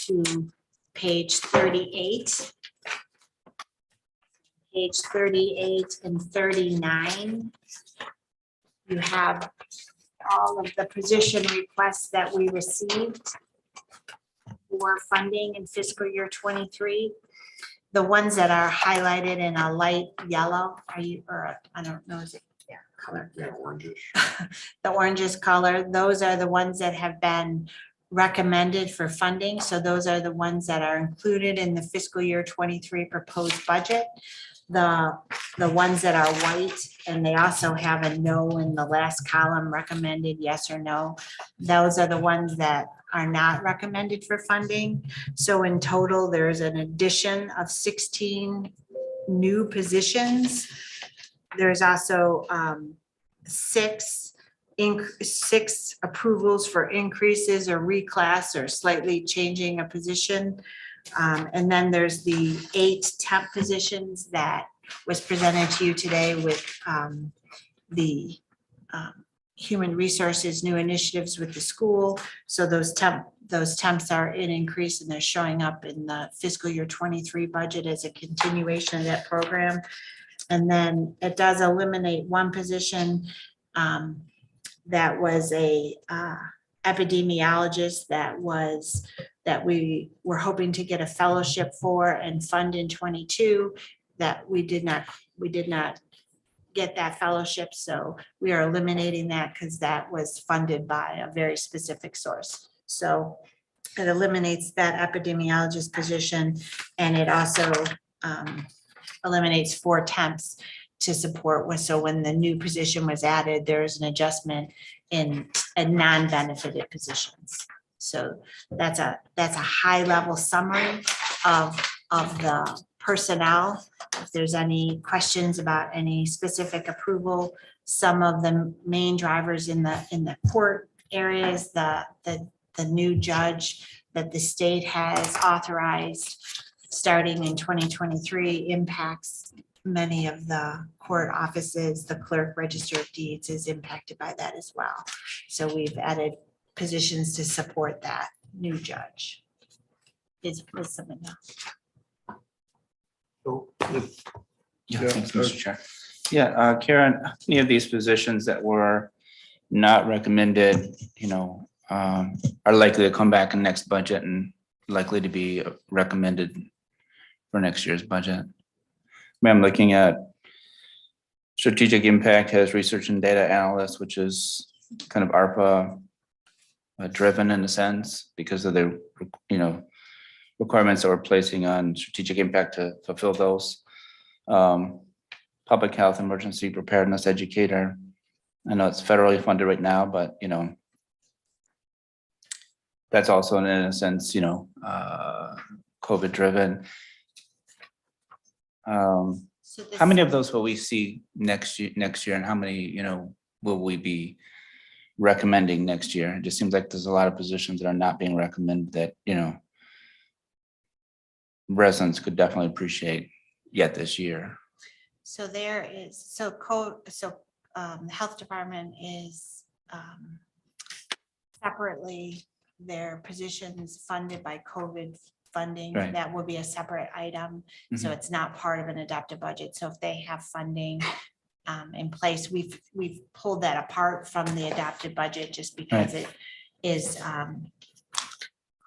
to page 38. Page 38 and 39. You have all of the position requests that we received for funding in fiscal year 23. The ones that are highlighted in a light yellow, I don't know, is it color? Yeah, orangish. The orangish color, those are the ones that have been recommended for funding. So those are the ones that are included in the fiscal year 23 proposed budget. The ones that are white, and they also have a no in the last column, recommended yes or no. Those are the ones that are not recommended for funding. So in total, there's an addition of 16 new positions. There's also 6 approvals for increases or reclass or slightly changing a position. And then there's the 8 temp positions that was presented to you today with the human resources, new initiatives with the school. So those temps are in increase, and they're showing up in the fiscal year 23 budget as a continuation of that program. And then it does eliminate one position that was a epidemiologist that we were hoping to get a fellowship for and fund in 22, that we did not get that fellowship. So we are eliminating that because that was funded by a very specific source. So it eliminates that epidemiologist position, and it also eliminates 4 temps to support. So when the new position was added, there's an adjustment in non-benefited positions. So that's a high level summary of the personnel. If there's any questions about any specific approval some of the main drivers in the court areas, the new judge that the state has authorized starting in 2023 impacts many of the court offices. The clerk register of deeds is impacted by that as well. So we've added positions to support that new judge. Is some enough? So, Yeah, Yeah, thanks, Mr. Chair. Yeah, Karen, any of these positions that were not recommended, are likely to come back in next budget and likely to be recommended for next year's budget. I'm looking at strategic impact has research and data analyst, which is kind of ARPA driven in a sense because of the, requirements that we're placing on strategic impact to fulfill those. Public health emergency preparedness educator. I know it's federally funded right now, but that's also in a sense, COVID driven. So How many of those will we see next year and how many, will we be recommending next year? It just seems like there's a lot of positions that are not being recommended that, residents could definitely appreciate yet this year. So there is, the health department is separately, their positions funded by COVID funding. Right. That will be a separate item. So it's not part of an adopted budget. So if they have funding in place, we've pulled that apart from the adopted budget just because it is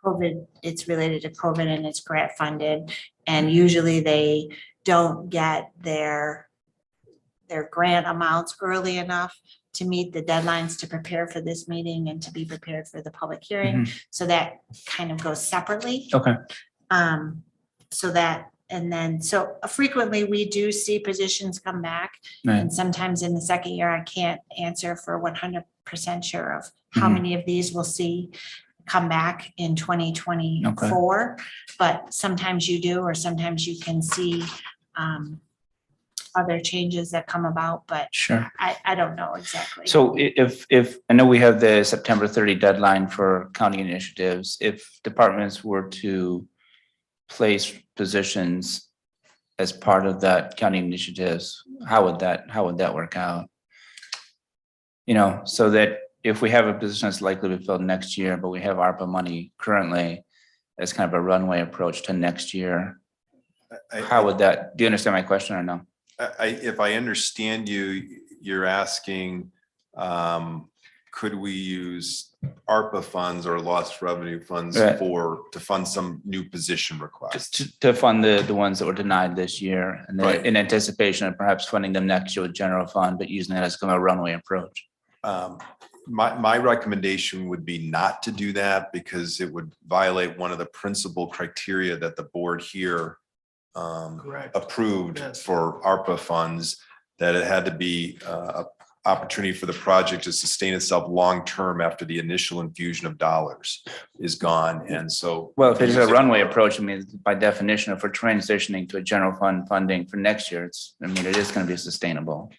COVID, it's related to COVID and it's grant funded. And usually they don't get their grant amounts early enough to meet the deadlines to prepare for this meeting and to be prepared for the public hearing. So that kind of goes separately. Okay. So frequently we do see positions come back. Right. And sometimes in the second year, I can't answer for 100% sure of how many of these we'll see come back in 2024. But sometimes you do, or sometimes you can see other changes that come about, but Sure. I don't know exactly. So if I know we have the September 30 deadline for county initiatives, if departments were to place positions as part of that county initiatives, how would that work out? So that if we have a position that's likely to be filled next year, but we have ARPA money currently as kind of a runway approach to next year, how would that, do you understand my question or no? If I understand you, you're asking, could we use ARPA funds or lost revenue funds Right. to fund some new position requests? To fund the ones that were denied this year and then Right. in anticipation of perhaps funding them next year with general fund, but using that as kind of a runway approach. My recommendation would be not to do that because it would violate one of the principal criteria that the board here correct. approved Yes. for ARPA funds, that it had to be a opportunity for the project to sustain itself long-term after the initial infusion of dollars is gone. And so. Well, if it's a runway approach, I mean, by definition, if we're transitioning to a general fund funding for next year, it is going to be sustainable.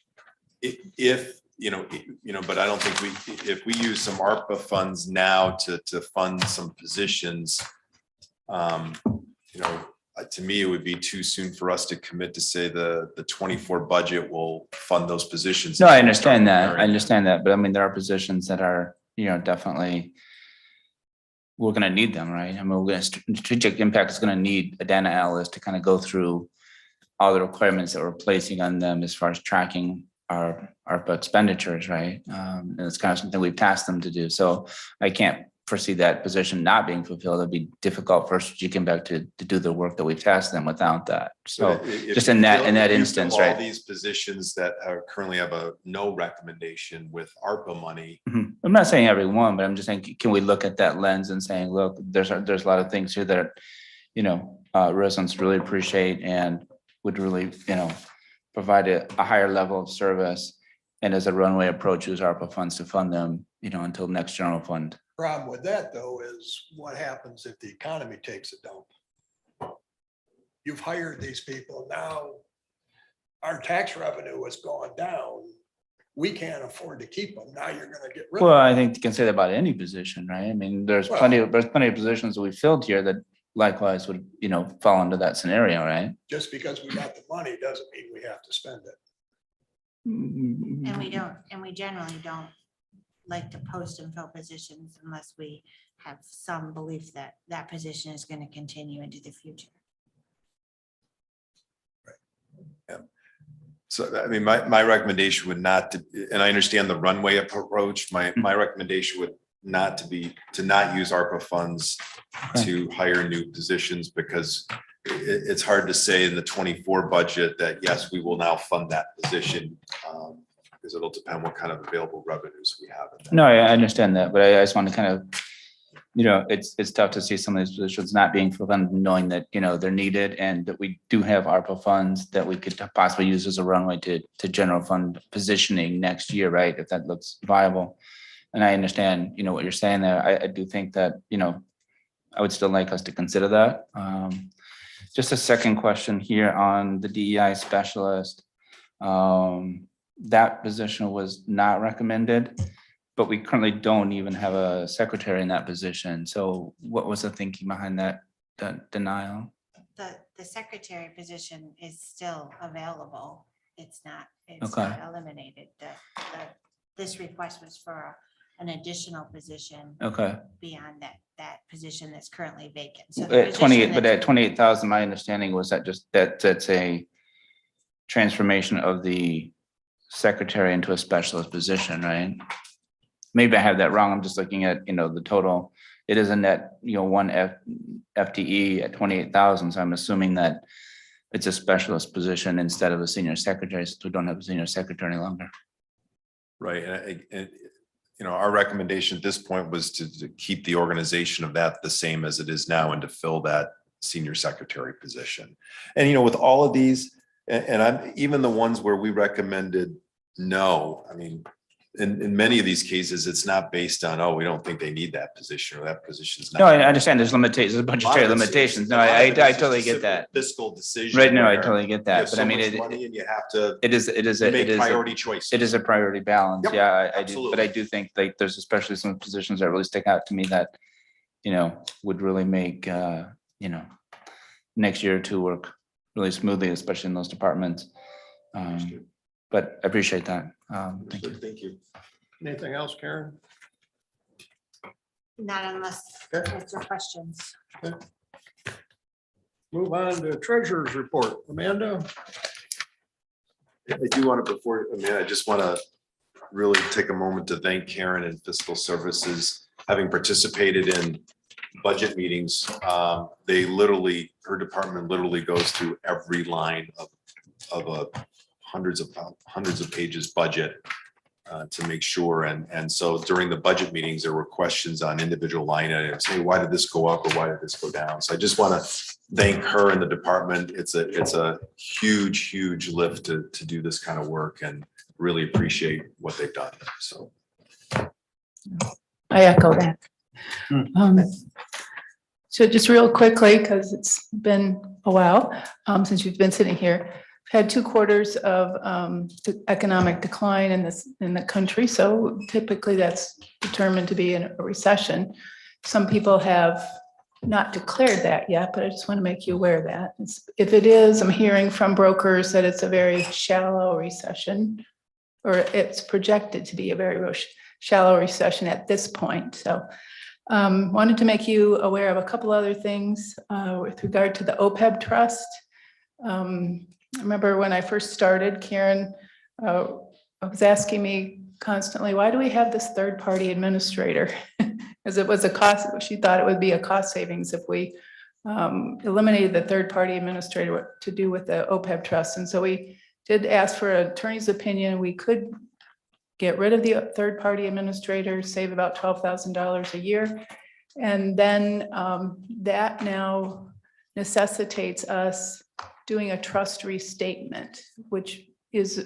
If, but I don't think if we use some ARPA funds now to fund some positions, to me, it would be too soon for us to commit to say the 24 budget will fund those positions. No, I understand that. But I mean, there are positions that are, definitely, we're going to need them, right? I mean, strategic impact is going to need a data analyst to kind of go through all the requirements that we're placing on them as far as tracking our ARPA expenditures, right? And it's kind of something we've tasked them to do. So I can't foresee that position not being fulfilled. It'd be difficult for strategic impact to do the work that we've tasked them without that. So just in that instance, right? All these positions that currently have no recommendation with ARPA money. I'm not saying every one, but I'm just saying, can we look at that lens and saying, look, there's a lot of things here that, residents really appreciate and would really, provide a higher level of service. And as a runway approach, use ARPA funds to fund them, until next general fund. Problem with that, though, is what happens if the economy takes a dump? You've hired these people. Now our tax revenue has gone down. we can't afford to keep them. Now you're gonna get rid Well, of I think you can say that about any position, right? I mean, there's plenty of positions that we filled here that likewise would, fall into that scenario, right? them. Just because we got the money doesn't mean we have to spend it. And we generally don't like to post and fill positions unless we have some belief that that position is going to continue into the future. So, I mean, my recommendation would not to, and I understand the runway approach, my recommendation would not to not use ARPA funds to hire new positions, because it's hard to say in the 24 budget that, yes, we will now fund that position. Because it'll depend what kind of available revenues we have. No, I understand that, but I just want to kind of, it's tough to see some of these positions not being funded, knowing that, they're needed and that we do have ARPA funds that we could possibly use as a runway to general fund positioning next year, right? If that looks viable. And I understand, what you're saying there. I do think that, I would still like us to consider that. Just a second question here on the DEI specialist. That position was not recommended, but we currently don't even have a secretary in that position. So what was the thinking behind that denial? The secretary position is still available. It's not Okay. eliminated. This request was for an additional position Okay. beyond that position that's currently vacant. So the At position 28, but that's- at 28,000, my understanding was that that's a transformation of the secretary into a specialist position, right? Maybe I have that wrong. I'm just looking at, the total. It is a net, one FTE at 28,000. So I'm assuming that it's a specialist position instead of a senior secretary, since we don't have a senior secretary any longer. Right, and our recommendation at this point was to keep the organization of that the same as it is now and to fill that senior secretary position. And with all of these, and I'm even the ones where we recommended no, I mean, in many of these cases, it's not based on, oh, we don't think they need that position or that position's not. No, I understand there's limitations, there's budgetary A lot of it's- limitations. No, a lot I of it is just totally a get simple that. Fiscal decision. Right, no, I where totally get you that, have but so I mean, much money and you have to it is make priority choices. it is a priority balance. Yep, Yeah, I do, but I absolutely. do think like there's especially some positions that really stick out to me that, would really make, next year or two work really smoothly, especially in those departments. But I appreciate that. Thank you. Thank you. Anything else, Karen? Not unless there's your questions. Move on to treasurer's report. Amanda? I do want to, I just want to really take a moment to thank Karen and Fiscal Services, having participated in budget meetings. Her department literally goes through every line of a hundreds of pages budget to make sure. And so during the budget meetings, there were questions on individual line items. Hey, why did this go up or why did this go down? So I just want to thank her and the department. It's a huge lift to do this kind of work and really appreciate what they've done. So. I echo that. So just real quickly, because it's been a while since you've been sitting here, had 2 quarters of economic decline in the country. So typically that's determined to be in a recession. Some people have not declared that yet, but I just want to make you aware of that. If it is, I'm hearing from brokers that it's a very shallow recession, or it's projected to be a very shallow recession at this point. So wanted to make you aware of a couple other things with regard to the OPEB trust. I remember when I first started, Karen was asking me constantly, why do we have this third-party administrator? Because it was a cost, she thought it would be a cost savings if we eliminated the third-party administrator to do with the OPEB trust. And so we did ask for an attorney's opinion. We could get rid of the third-party administrator, save about $12,000 a year. And then that now necessitates us doing a trust restatement, which is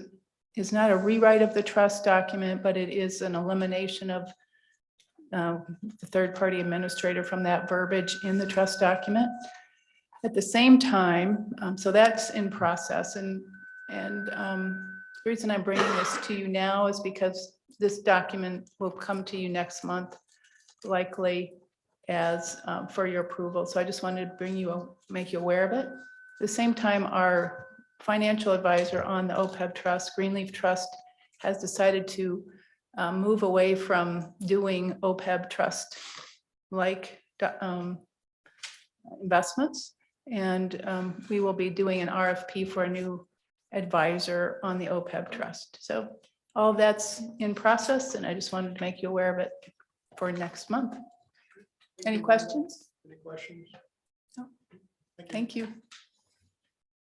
not a rewrite of the trust document, but it is an elimination of the third-party administrator from that verbiage in the trust document. At the same time, so that's in process, and The reason I'm bringing this to you now is because this document will come to you next month, likely as for your approval. So I just wanted to bring you, make you aware of it. At the same time, our financial advisor on the OPEB trust, Greenleaf Trust, has decided to move away from doing OPEB trust like investments. And we will be doing an RFP for a new advisor on the OPEB trust. So all that's in process, and I just wanted to make you aware of it for next month. Any questions? Any questions? No. Thank you.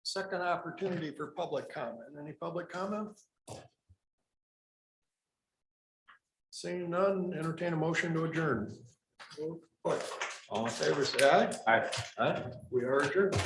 Second opportunity for public comment. Any public comment? Seeing none, entertain a motion to adjourn. All in favor, say aye. Aye. Aye. We are adjourned.